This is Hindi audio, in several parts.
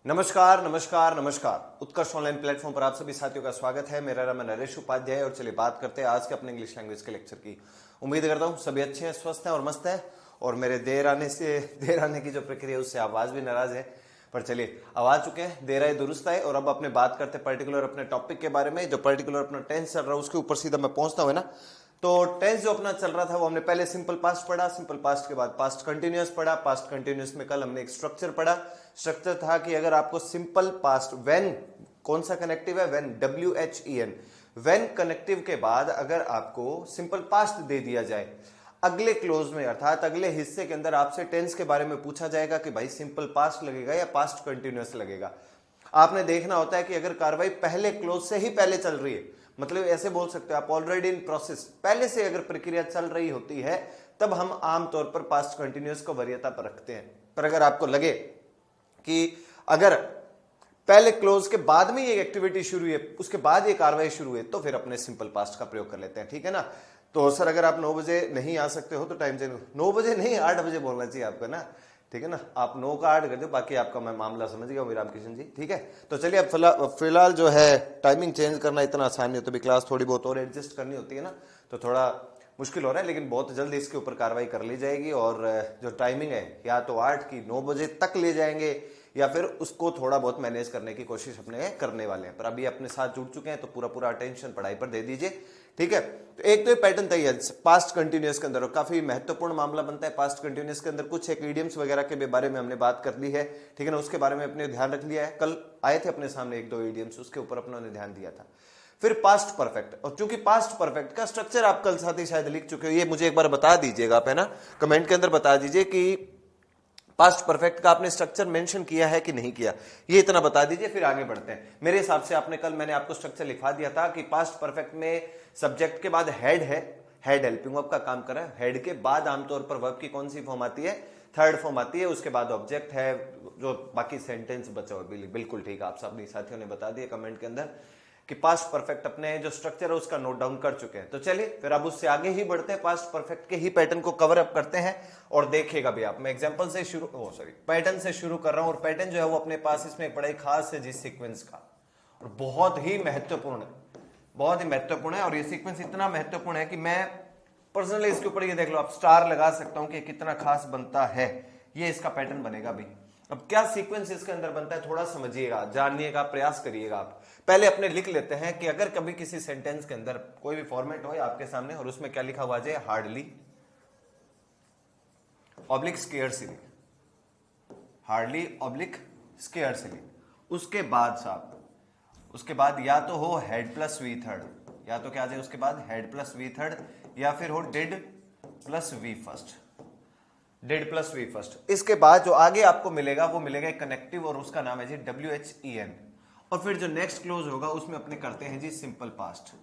नमस्कार नमस्कार नमस्कार। उत्कर्ष ऑनलाइन प्लेटफॉर्म पर आप सभी साथियों का स्वागत है। मेरा नाम है नरेश उपाध्याय और चलिए बात करते हैं आज के अपने इंग्लिश लैंग्वेज के लेक्चर की। उम्मीद करता हूँ सभी अच्छे हैं, स्वस्थ हैं और मस्त हैं। और मेरे देर आने की जो प्रक्रिया है उससे आवाज भी नाराज है, पर चलिए अब आ चुके हैं, देर आए दुरुस्त आए। और अब अपने बात करते हैं पर्टिकुलर अपने टॉपिक के बारे में। जो पर्टिकुलर अपना टेंस चल रहा है उसके ऊपर सीधा मैं पहुंचता हूँ ना। तो टेंस जो अपना चल रहा था वो हमने पहले सिंपल पास्ट पढ़ा, सिंपल पास्ट के बाद पास्ट कंटिन्यूअस पढ़ा। पास्ट कंटिन्यूअस में कल हमने एक स्ट्रक्चर पढ़ा। स्ट्रक्चर था कि अगर आपको सिंपल पास्ट व्हेन, कौन सा कनेक्टिव है, व्हेन, WHEN, व्हेन कनेक्टिव के बाद अगर आपको सिंपल पास्ट दे दिया जाए, अगले क्लोज में अर्थात अगले हिस्से के अंदर आपसे टेंस के बारे में पूछा जाएगा कि भाई सिंपल पास्ट लगेगा या पास्ट कंटिन्यूअस लगेगा। आपने देखना होता है कि अगर कार्रवाई पहले क्लोज से ही पहले चल रही है, मतलब ऐसे बोल सकते हो आप ऑलरेडी इन प्रोसेस, पहले से अगर प्रक्रिया चल रही होती है, तब हम आमतौर पर पास्ट कंटिन्यूअस को वरीयता पर रखते हैं। पर अगर आपको लगे कि अगर पहले क्लोज के बाद में ये एक्टिविटी शुरू हुई है, उसके बाद ये कार्रवाई शुरू हुई है, तो फिर अपने सिंपल पास्ट का प्रयोग कर लेते हैं। ठीक है ना। तो सर अगर आप 9 बजे नहीं आ सकते हो तो टाइम चेंज, 9 बजे नहीं 8 बजे बोलना चाहिए आपको ना। ठीक है ना, आप 9 का 8 कर दो, बाकी आपका मैं मामला समझ गया हूँ रामकिशन जी। ठीक है, तो चलिए अब फिलहाल जो है टाइमिंग चेंज करना इतना आसान नहीं होता, भी क्लास थोड़ी बहुत और एडजस्ट करनी होती है ना, तो थोड़ा मुश्किल हो रहा है। लेकिन बहुत जल्दी इसके ऊपर कार्रवाई कर ली जाएगी। और जो टाइमिंग है या तो 8 की 9 बजे तक ले जाएंगे या फिर उसको थोड़ा बहुत मैनेज करने की कोशिश अपने करने वाले हैं। पर अभी अपने साथ जुड़ चुके हैं तो पूरा पूरा अटेंशन पढ़ाई पर दे दीजिए। ठीक है, तो एक तो ये पैटर्न तय है पास्ट कंटिन्यूअस के अंदर, और काफी महत्वपूर्ण मामला बनता है पास्ट कंटिन्यूअस के अंदर। कुछ एक ईडियम्स वगैरह के बारे में हमने बात कर ली है, ठीक है ना, उसके बारे में अपने ध्यान रख लिया है। कल आए थे अपने सामने एक दो ईडियम्स, उसके ऊपर अपने ध्यान दिया था। फिर पास्ट परफेक्ट, और चूंकि पास्ट परफेक्ट का स्ट्रक्चर आप कल साथ ही शायद लिख चुके हो, ये मुझे एक बार बता दीजिएगा आप, है ना, कमेंट के अंदर बता दीजिए कि पास्ट परफेक्ट का आपने स्ट्रक्चर मेंशन किया है कि नहीं किया, ये इतना बता दीजिए, फिर आगे बढ़ते हैं। मेरे हिसाब से आपने कल, मैंने आपको स्ट्रक्चर लिखा दिया था कि पास्ट परफेक्ट में सब्जेक्ट के बाद हेड है, हेड हेल्पिंग वर्ब का काम कर रहा है, हेड के बाद आमतौर पर वर्ब की कौन सी फॉर्म आती है, थर्ड फॉर्म आती है, उसके बाद ऑब्जेक्ट है, जो बाकी सेंटेंस बचा हुआ। बिल्कुल ठीक, आप सब साथियों ने बता दिया कमेंट के अंदर कि पास्ट परफेक्ट अपने जो स्ट्रक्चर है उसका नोट डाउन कर चुके हैं। तो चलिए फिर अब उससे आगे ही बढ़ते हैं, पास्ट परफेक्ट के ही पैटर्न को कवर अप करते हैं। और देखिएगा भी आप, मैं एग्जांपल से शुरू पैटर्न से शुरू कर रहा हूं। और पैटर्न जो है वो अपने पास इसमें एक बड़ा ही खास है जिस सीक्वेंस का, और बहुत ही महत्वपूर्ण है, बहुत ही महत्वपूर्ण है। और ये सीक्वेंस इतना महत्वपूर्ण है कि मैं पर्सनली इसके ऊपर ये देख लो, आप स्टार लगा सकता हूं कि कितना खास बनता है। ये इसका पैटर्न बनेगा भी। अब क्या सीक्वेंस इसके अंदर बनता है थोड़ा समझिएगा, जानने प्रयास करिएगा आप। पहले अपने लिख लेते हैं कि अगर कभी किसी सेंटेंस के अंदर कोई भी फॉर्मेट हो आपके सामने और उसमें क्या लिखा हुआ है, hardly oblique scarcely, hardly oblique scarcely, उसके बाद साहब, उसके बाद या तो हो हेड प्लस वी थर्ड, या तो क्या आ जाए उसके बाद हेड प्लस वी थर्ड, या फिर हो did plus V first, did plus V first. इसके बाद जो आगे आपको मिलेगा वो मिलेगा कनेक्टिव, और उसका नाम है जी WHEN। और फिर जो नेक्स्ट क्लोज होगा उसमें अपने करते हैं जी सिंपल पास्ट।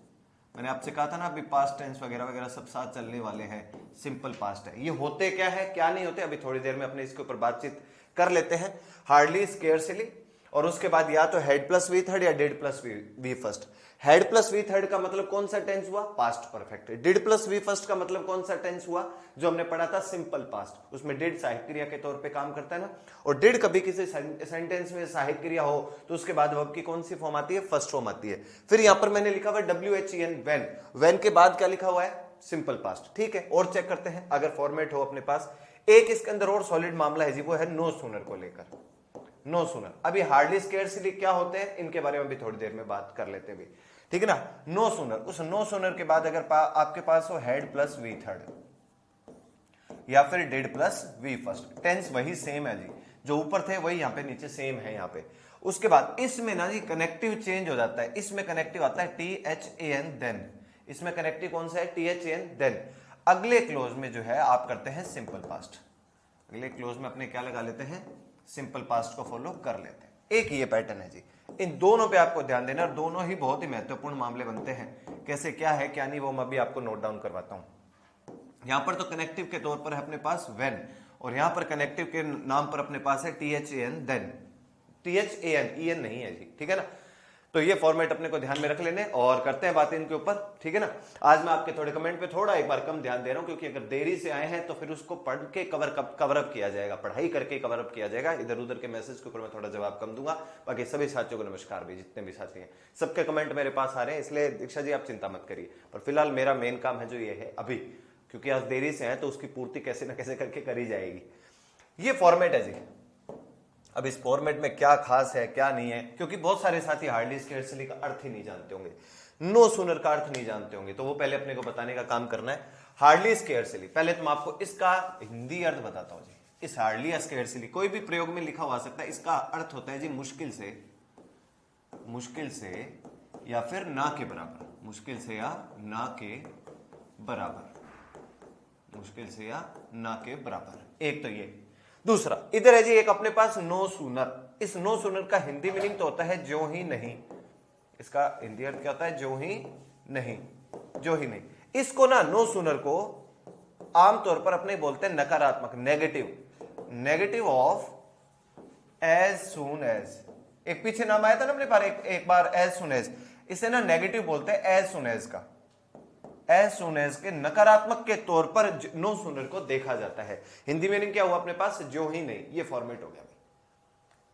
मैंने आपसे कहा था ना अभी पास्ट टेंस वगैरह वगैरह सब साथ चलने वाले हैं, सिंपल पास्ट है। ये होते क्या है क्या नहीं होते, अभी थोड़ी देर में अपने इसके ऊपर बातचीत कर लेते हैं। हार्डली, स्केयरसली, और उसके बाद या तो हेड प्लस वी थर्ड या did plus V first. Had plus V third का मतलब कौन सा टेंस हुआ, past perfect. Did plus V first का मतलब कौन सा टेंस हुआ, जो हमने पढ़ा था सिंपल पास्ट, उसमें डिड सहायक क्रिया के तौर पे काम करता है ना। और डिड कभी किसी सेंटेंस में सहायक क्रिया हो तो उसके बाद वर्ब की कौन सी फॉर्म आती है, फर्स्ट फॉर्म आती है। फिर यहां पर मैंने लिखा हुआ WHEN, व्हेन, व्हेन के बाद क्या लिखा हुआ है, सिंपल पास्ट। ठीक है, और चेक करते हैं अगर फॉर्मेट हो अपने पास। एक इसके अंदर और सॉलिड मामला है जी, वो है नो सूनर को लेकर, नो सूनर। अभी हार्डली, स्केयरसली क्या होते हैं इनके बारे में भी थोड़ी देर में बात कर लेते हैं भी, ठीक है ना। नो सूनर, उस नो सूनर के बाद अगर आपके पास हो हेड प्लस वी थर्ड या फिर did plus V first, tense वही सेम है जी, जो ऊपर थे वही यहाँ पे नीचे सेम है यहाँ पे। उसके बाद इसमें ना जी कनेक्टिव चेंज हो जाता है, इसमें कनेक्टिव आता है THAN देन, इसमें कनेक्टिव कौन सा है, THAN देन। अगले क्लोज में जो है आप करते हैं सिंपल पास्ट, अगले क्लोज में अपने क्या लगा लेते हैं, सिंपल पास्ट को फॉलो कर लेते हैं। एक ये पैटर्न है जी, इन दोनों पे आपको ध्यान देना, और दोनों ही बहुत ही महत्वपूर्ण मामले बनते हैं। कैसे क्या है क्या नहीं वो मैं भी आपको नोट डाउन करवाता हूं। यहां पर तो कनेक्टिव के तौर पर है अपने पास व्हेन, और यहां पर कनेक्टिव के नाम पर अपने पास है THAN देन, THAN EN नहीं है जी, ठीक है ना। तो ये फॉर्मेट अपने को ध्यान में रख लेने और करते हैं बात इनके ऊपर, ठीक है ना। आज मैं आपके थोड़े कमेंट पे थोड़ा एक बार कम ध्यान दे रहा हूं, क्योंकि अगर देरी से आए हैं तो फिर उसको पढ़ के कवर अप किया जाएगा, पढ़ाई करके कवर अप किया जाएगा। इधर उधर के मैसेज के ऊपर मैं थोड़ा जवाब कम दूंगा। बाकी सभी साथियों को नमस्कार भी, जितने भी साथी हैं सबके कमेंट मेरे पास आ रहे हैं, इसलिए दीक्षा जी आप चिंता मत करिए। पर फिलहाल मेरा मेन काम है जो ये है अभी, क्योंकि आज देरी से आए तो उसकी पूर्ति कैसे ना कैसे करके करी जाएगी। ये फॉर्मेट है जी। अब इस फॉर्मेट में क्या खास है क्या नहीं है, क्योंकि बहुत सारे साथी हार्डली स्केर्सली का अर्थ ही नहीं जानते होंगे, नो सूनर का अर्थ नहीं जानते होंगे, तो वो पहले अपने को बताने का काम करना है। हार्डली स्केर्सली, पहले तो मैं आपको इसका हिंदी अर्थ बताता हूं जी। इस हार्डली स्केर्सली कोई भी प्रयोग में लिखा हुआ सकता है, इसका अर्थ होता है जी मुश्किल से या फिर ना के बराबर, मुश्किल से या ना के बराबर, मुश्किल से या ना के बराबर। एक तो ये। दूसरा इधर है जी एक अपने पास नो सूनर। इस नो सूनर का हिंदी मीनिंग तो होता है जो ही नहीं। इसका हिंदी अर्थ क्या होता है? जो ही नहीं, जो ही नहीं। इसको ना नो सूनर को आमतौर पर अपने बोलते हैं नकारात्मक, negative of as soon as. एक पीछे नाम आया था ना अपने पास एक बार, एज सून एज। इसे ना नेगेटिव बोलते हैं एज सून एज का, एज सून एज के नकारात्मक के तौर पर नो सूनर को देखा जाता है। हिंदी मीनिंग क्या हुआ अपने पास? जो ही नहीं। ये फॉर्मेट हो गया,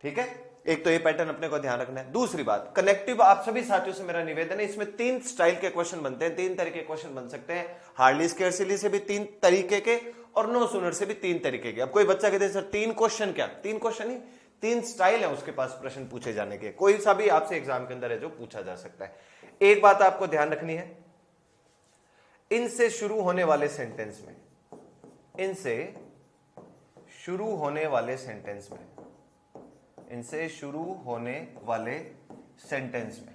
ठीक है। एक तो ये पैटर्न अपने को ध्यान रखना है। दूसरी बात, कनेक्टिव, आप सभी साथियों से मेरा निवेदन है, इसमें 3 स्टाइल के क्वेश्चन बनते हैं, 3 तरीके के क्वेश्चन बन सकते हैं। हार्डली स्केर्सली से भी 3 तरीके के और नो सूनर से भी 3 तरीके के। अब कोई बच्चा कहते सर 3 क्वेश्चन क्या? 3 क्वेश्चन ही, 3 स्टाइल है उसके पास प्रश्न पूछे जाने के। कोई सा भी आपसे एग्जाम के अंदर है जो पूछा जा सकता है। एक बात आपको ध्यान रखनी है, इनसे शुरू होने वाले सेंटेंस में, इनसे शुरू होने वाले सेंटेंस में, इनसे शुरू होने वाले सेंटेंस में,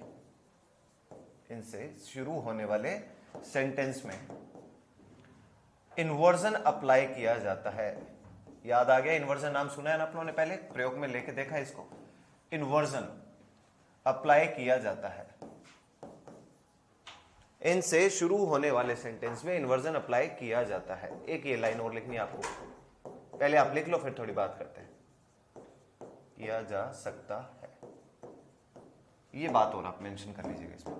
इनसे शुरू होने वाले सेंटेंस में इन्वर्जन अप्लाई किया जाता है। याद आ गया? इन्वर्जन नाम सुना है ना अपनों ने, पहले प्रयोग में लेके देखा है इसको। इन्वर्जन अप्लाई किया जाता है, इनसे शुरू होने वाले सेंटेंस में इन्वर्जन अप्लाई किया जाता है। एक ये लाइन और लिखनी है आपको, पहले आप लिख लो फिर थोड़ी बात करते हैं। किया जा सकता है, ये बात और आप मेंशन कर लीजिएगा इसमें।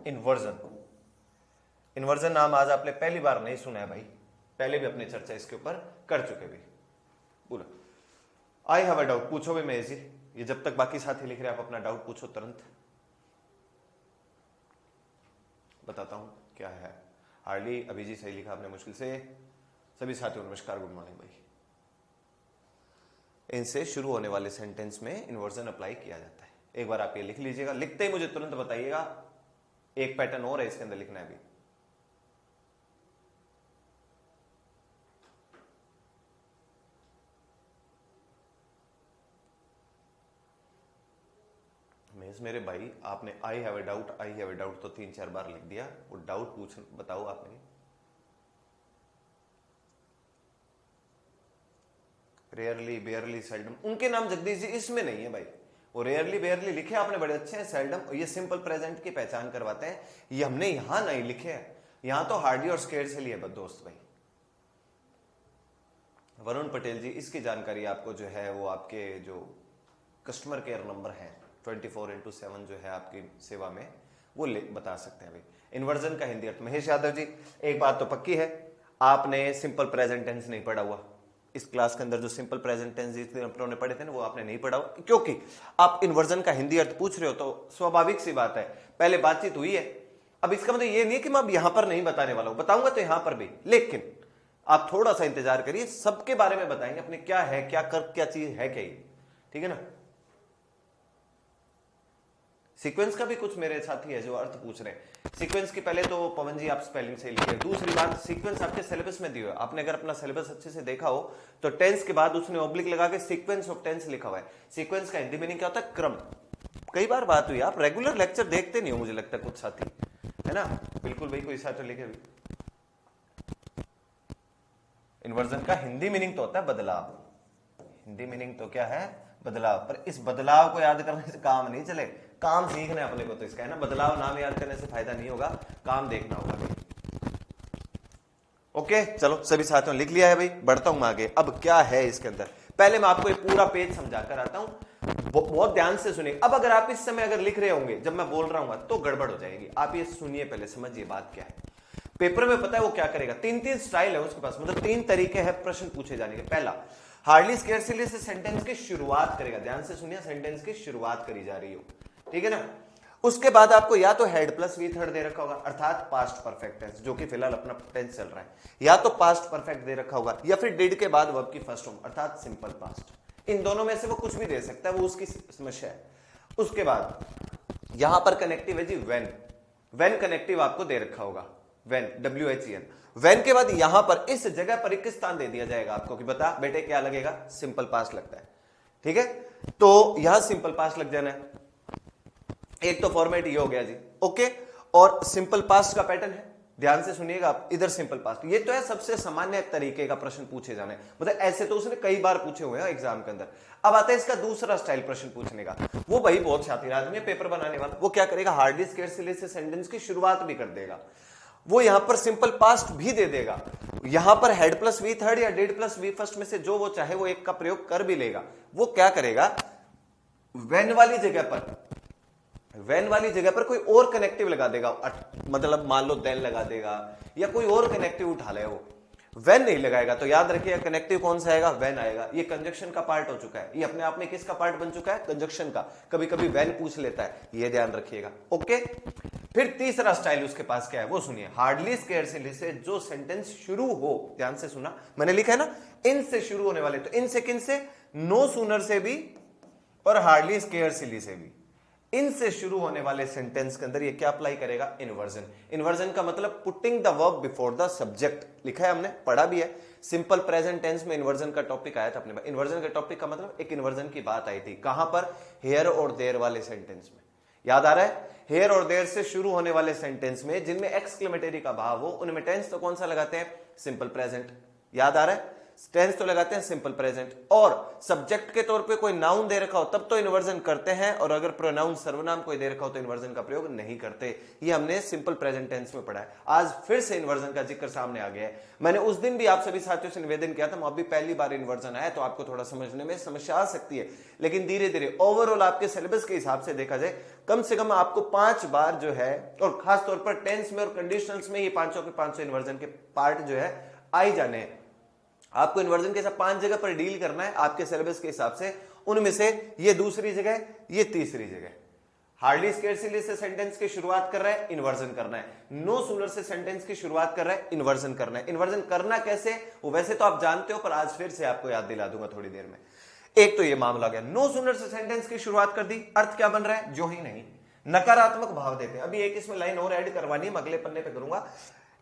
इन्वर्जन नाम आज आपने पहली बार नहीं सुना है भाई, पहले भी अपनी चर्चा इसके ऊपर कर चुके भी। बोलो आई हैव अ डाउट, पूछो भी मैं इजी। ये जब तक बाकी साथी लिख रहे हैं आप अपना डाउट पूछो, तुरंत बताता हूं क्या है। हार्डली अभी जी सही लिखा आपने, मुश्किल से। सभी साथियों नमस्कार, गुड मॉर्निंग भाई। इनसे शुरू होने वाले सेंटेंस में इन्वर्जन अप्लाई किया जाता है। एक बार आप ये लिख लीजिएगा, लिखते ही मुझे तुरंत बताइएगा। एक पैटर्न और है इसके अंदर लिखना है अभी। मेरे भाई आपने आई हैव अ डाउट तो 3-4 बार लिख दिया। वो डाउट पूछ बताओ आपने। रेयरली, बेयरली, सेल्डम, उनके नाम जगदीश जी इसमें नहीं है भाई। वो रेयरली बेयरली लिखे आपने बड़े अच्छे हैं। सेल्डम, ये सिंपल प्रेजेंट की पहचान करवाते हैं। ये हमने यहां नहीं लिखे हैं, यहां तो हार्डली और स्केर्सली है दोस्त भाई। वरुण पटेल जी, इसकी जानकारी आपको जो है वो आपके जो कस्टमर केयर नंबर है 24/7 जो है आपकी सेवा में, वो बता सकते हैं भाई। इन्वर्जन का हिंदी अर्थ। महेश यादव जी, एक बात तो पक्की है, आपने सिंपल प्रेजेंट टेंस नहीं पढ़ा हुआ। इस क्लास के अंदर जो सिंपल प्रेजेंट टेंस ने पढ़े थे ना, वो आपने नहीं पढ़ा हुआ, क्योंकि आप इन्वर्जन का हिंदी अर्थ पूछ रहे हो। तो स्वाभाविक सी बात है, पहले बातचीत हुई है। अब इसका मतलब ये नहीं है कि मैं अब यहां पर नहीं बताने वाला हूं, बताऊंगा तो यहां पर भी, लेकिन आप थोड़ा सा इंतजार करिए, सबके बारे में बताएंगे अपने क्या है, क्या चीज है क्या, ठीक है ना। सीक्वेंस का भी कुछ मेरे साथी है जो अर्थ पूछ रहे हैं। सीक्वेंस की पहले तो पवन जी आप स्पेलिंग से लिखिए। दूसरी बात, सीक्वेंस आपके सिलेबस में दिया है। आपने अगर अपना सिलेबस अच्छे से देखा हो तो टेंस के बाद उसने ऑब्लिक लगा के सीक्वेंस ऑफ टेंस लिखा हुआ है। सीक्वेंस का हिंदी मीनिंग क्या होता है? क्रम। कई बार बात हुई, आप रेगुलर लेक्चर देखते नहीं हो मुझे लगता है, कुछ साथी है ना। बिल्कुल भाई, कोई साथी लिखे भी। इन्वर्जन का हिंदी मीनिंग तो होता है बदलाव। हिंदी मीनिंग तो क्या है? बदलाव। पर इस बदलाव को याद करने से काम नहीं चले, काम सीखना है अपने को तो इसका, है ना। बदलाव नाम याद करने से फायदा नहीं होगा, काम देखना होगा। ओके, चलो सभी साथियों लिख लिया है भाई, बढ़ता हूं आगे। अब क्या है इसके अंदर? पहले मैं आपको ये पूरा पेज समझा कर आता हूं, बहुत ध्यान से सुनिए। अब अगर आप इस समय अगर लिख रहे होंगे जब मैं बोल रहा हूं तो गड़बड़ हो जाएगी। आप ये सुनिए, पहले समझिए बात क्या है। पेपर में पता है वो क्या करेगा, तीन तीन स्टाइल है उसके पास, मतलब तीन तरीके हैं प्रश्न पूछे जाने के। पहला, हार्डली स्केर्सली से सेंटेंस की शुरुआत करेगा। ध्यान से सुनिए, सेंटेंस की शुरुआत करी जा रही हो, ठीक है ना। उसके बाद आपको या तो हेड प्लस वी थर्ड दे रखा होगा, अर्थात पास्ट परफेक्ट टेंस, जो कि फिलहाल अपना टेंस चल रहा है, या तो पास्ट परफेक्ट दे रखा होगा, या फिर डिड के बाद वर्ब की फर्स्ट फॉर्म अर्थात सिंपल पास्ट। इन दोनों में से वो कुछ भी दे सकता है, वो उसकी समस्या है। उसके बाद यहां पर कनेक्टिव है जी व्हेन, व्हेन कनेक्टिव आपको दे रखा होगा, व्हेन WHEN। व्हेन के बाद यहां पर इस जगह पर एक स्थान दे दिया जाएगा आपको कि बता बेटे क्या लगेगा, सिंपल पास्ट लगता है, ठीक है। तो यहां सिंपल पास्ट लग जाना है। एक तो फॉर्मेट ये हो गया जी, ओके। और सिंपल पास्ट का पैटर्न है, ध्यान से सुनिएगा आप, इधर सिंपल पास्ट, ये तो है सबसे सामान्य तरीके का प्रश्न पूछे जाने, मतलब ऐसे तो उसने कई बार पूछे हुए हैं एग्जाम के अंदर। अब आता है इसका दूसरा स्टाइल प्रश्न पूछने का। वो भाई बहुत शातिर आदमी है पेपर बनाने वाला, वो क्या करेगा, हार्डली स्केर्सली से सेंटेंस की शुरुआत भी कर देगा, वो यहां पर सिंपल पास्ट भी दे देगा, यहां पर हेड प्लस वी थर्ड या डिड प्लस वी फर्स्ट में से जो वो चाहे वो एक का प्रयोग कर भी लेगा। वो क्या करेगा, व्हेन वाली जगह पर, व्हेन वाली जगह पर कोई और कनेक्टिव लगा देगा, मतलब मान लो देन लगा देगा, या कोई और कनेक्टिव उठा ले। वो व्हेन नहीं लगाएगा तो याद रखिएगा कनेक्टिव कौन सा आएगा, व्हेन आएगा। ये कंजक्शन का पार्ट हो चुका है, ये अपने आप में किसका पार्ट बन चुका है, कंजक्शन का। कभी कभी व्हेन पूछ लेता है, ये ध्यान रखिएगा, ओके। फिर तीसरा स्टाइल उसके पास क्या है वो सुनिए, हार्डली स्केर्सली से जो सेंटेंस शुरू हो, ध्यान से सुना, मैंने लिखा है ना, इनसे शुरू होने वाले, तो इनसे किन से, नो सूनर से भी और हार्डली स्केर्सली से भी, इनसे शुरू होने वाले सेंटेंस के अंदर ये क्या अप्लाई करेगा, इन्वर्जन। इन्वर्जन का मतलब putting the verb before the subject, लिखा है हमने, पढ़ा भी है। सिंपल प्रेजेंट टेंस में इन्वर्जन का टॉपिक आया था अपने पास। इन्वर्जन का टॉपिक का मतलब एक इन्वर्जन की बात आई थी, कहां पर, हेयर और देयर वाले सेंटेंस में, याद आ रहा है। हेयर और देयर से शुरू होने वाले सेंटेंस में जिनमें एक्सक्लेमेटरी का भाव हो, उनमें टेंस तो कौन सा लगाते हैं, सिंपल प्रेजेंट, याद आ रहा है, टेंस तो लगाते हैं सिंपल प्रेजेंट। और सब्जेक्ट के तौर पे कोई नाउन दे रखा हो तब तो इन्वर्जन करते हैं, और अगर प्रोनाउन सर्वनाम कोई दे रखा हो तो इन्वर्जन का प्रयोग नहीं करते। ये हमने सिंपल प्रेजेंट टेंस में पढ़ा है। आज फिर से इन्वर्जन का जिक्र सामने आ गया है। मैंने उस दिन भी आप सभी साथियों से निवेदन किया था, अभी पहली बार इन्वर्जन आया तो आपको थोड़ा समझने में समस्या आ सकती है, लेकिन धीरे धीरे ओवरऑल आपके सिलेबस के हिसाब से देखा जाए, कम से कम आपको 5 बार जो है, और खास तौर पर टेंस में और कंडीशनल्स में, ये 500 के 500 इन्वर्जन के पार्ट जो है आ ही जाने हैं। आपको इन्वर्जन के साथ 5 जगह पर डील करना है आपके सिलेबस के हिसाब से, उनमें से ये दूसरी जगह, ये तीसरी जगह। हार्डली स्केर्सली से सेंटेंस की शुरुआत कर रहा है, इन्वर्जन करना है। नो सूनर से सेंटेंस की शुरुआत कर रहा है, इन्वर्जन करना है। इन्वर्जन करना कैसे, वो वैसे तो आप जानते हो, पर आज फिर से आपको याद दिला दूंगा थोड़ी देर में। एक तो ये मामला गया, नो सूनर से सेंटेंस की शुरुआत कर दी, अर्थ क्या बन रहा है, जो ही नहीं, नकारात्मक भाव देते हैं। अभी एक इसमें लाइन और ऐड करवानी है, मैं अगले पन्ने पे करूंगा।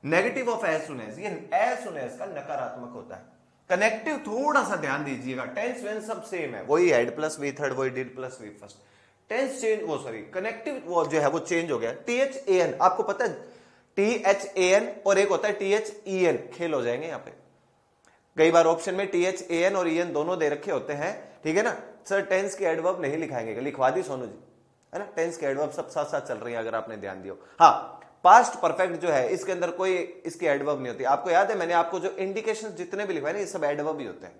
Negative of as soon as, ये एज सुन एज का नकारात्मक होता है। कनेक्टिव थोड़ा सा ध्यान दीजिएगा, टेंस वेन सब सेम है, वही हेड प्लस वी थर्ड, वही did plus V first. Tense change, वो सॉरी कनेक्टिव वो जो है वो चेंज हो गया। THAN, आपको पता है THAN और एक होता है THEN, खेल हो जाएंगे यहां पे। कई बार ऑप्शन में THAN और EN दोनों दे रखे होते हैं, ठीक है ना सर। टेंस के एडवर्ब नहीं लिखाएंगे, लिखवा दी सोनू जी, है ना। टेंस के एडवर्ब सब साथ साथ चल रही है, अगर आपने ध्यान दिया। हाँ, पास्ट परफेक्ट जो है इसके अंदर कोई इसकी एडवर्ब नहीं होती। आपको याद है मैंने आपको जो इंडिकेशन जितने भी लिखवाए ना, ये सब एडवर्ब ही होते हैं।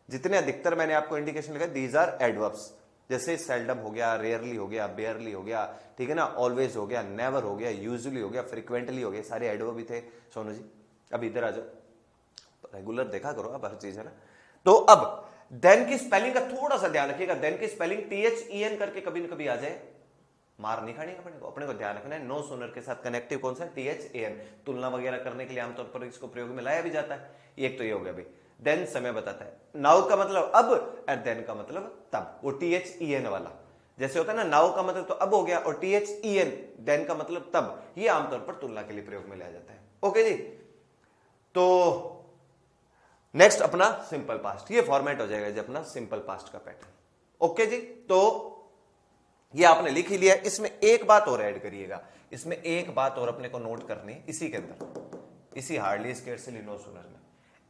जितने अधिकतर मैंने आपको इंडिकेशन लिखा, दीज आर एडवर्ब्स। जैसे सेल्डम हो गया, रेयरली हो गया, बेयरली हो गया, ठीक है ना, ऑलवेज हो गया, नेवर हो गया, यूजुअली हो गया, फ्रीक्वेंटली हो गया, सारे एडवर्ब ही थे सोनू जी। अब इधर आ जाओ, रेगुलर देखा करो अब हर चीज, है ना। तो अब देन की स्पेलिंग का थोड़ा सा ध्यान रखिएगा। देन की स्पेलिंग THEN करके कभी न कभी आ जाए, मार नहीं खानी अपने को ध्यान रखना है। नो सूनर के साथ कनेक्टिव कौन सा है, THAN। तुलना वगैरह करने के लिए आमतौर पर इसको प्रयोग में लाया भी जाता है। एक तो ये हो गया भाई। देन समय बताता है, नाउ का मतलब अब, और देन का मतलब तब, वो THEN वाला। जैसे होता है ना, नाउ का मतलब तो अब हो गया, और THEN देन का मतलब तब, ये आमतौर पर तुलना के लिए प्रयोग में लाया जाता है। ओके जी, तो नेक्स्ट अपना सिंपल पास्ट, ये फॉर्मेट हो जाएगा जी अपना सिंपल पास्ट का पैटर्न। ओके जी, तो ये आपने लिख ही लिया। इसमें एक बात और ऐड करिएगा, इसमें एक बात और अपने को नोट करनी है इसी के अंदर, इसी हार्डली स्केर्सली नो सूनर में।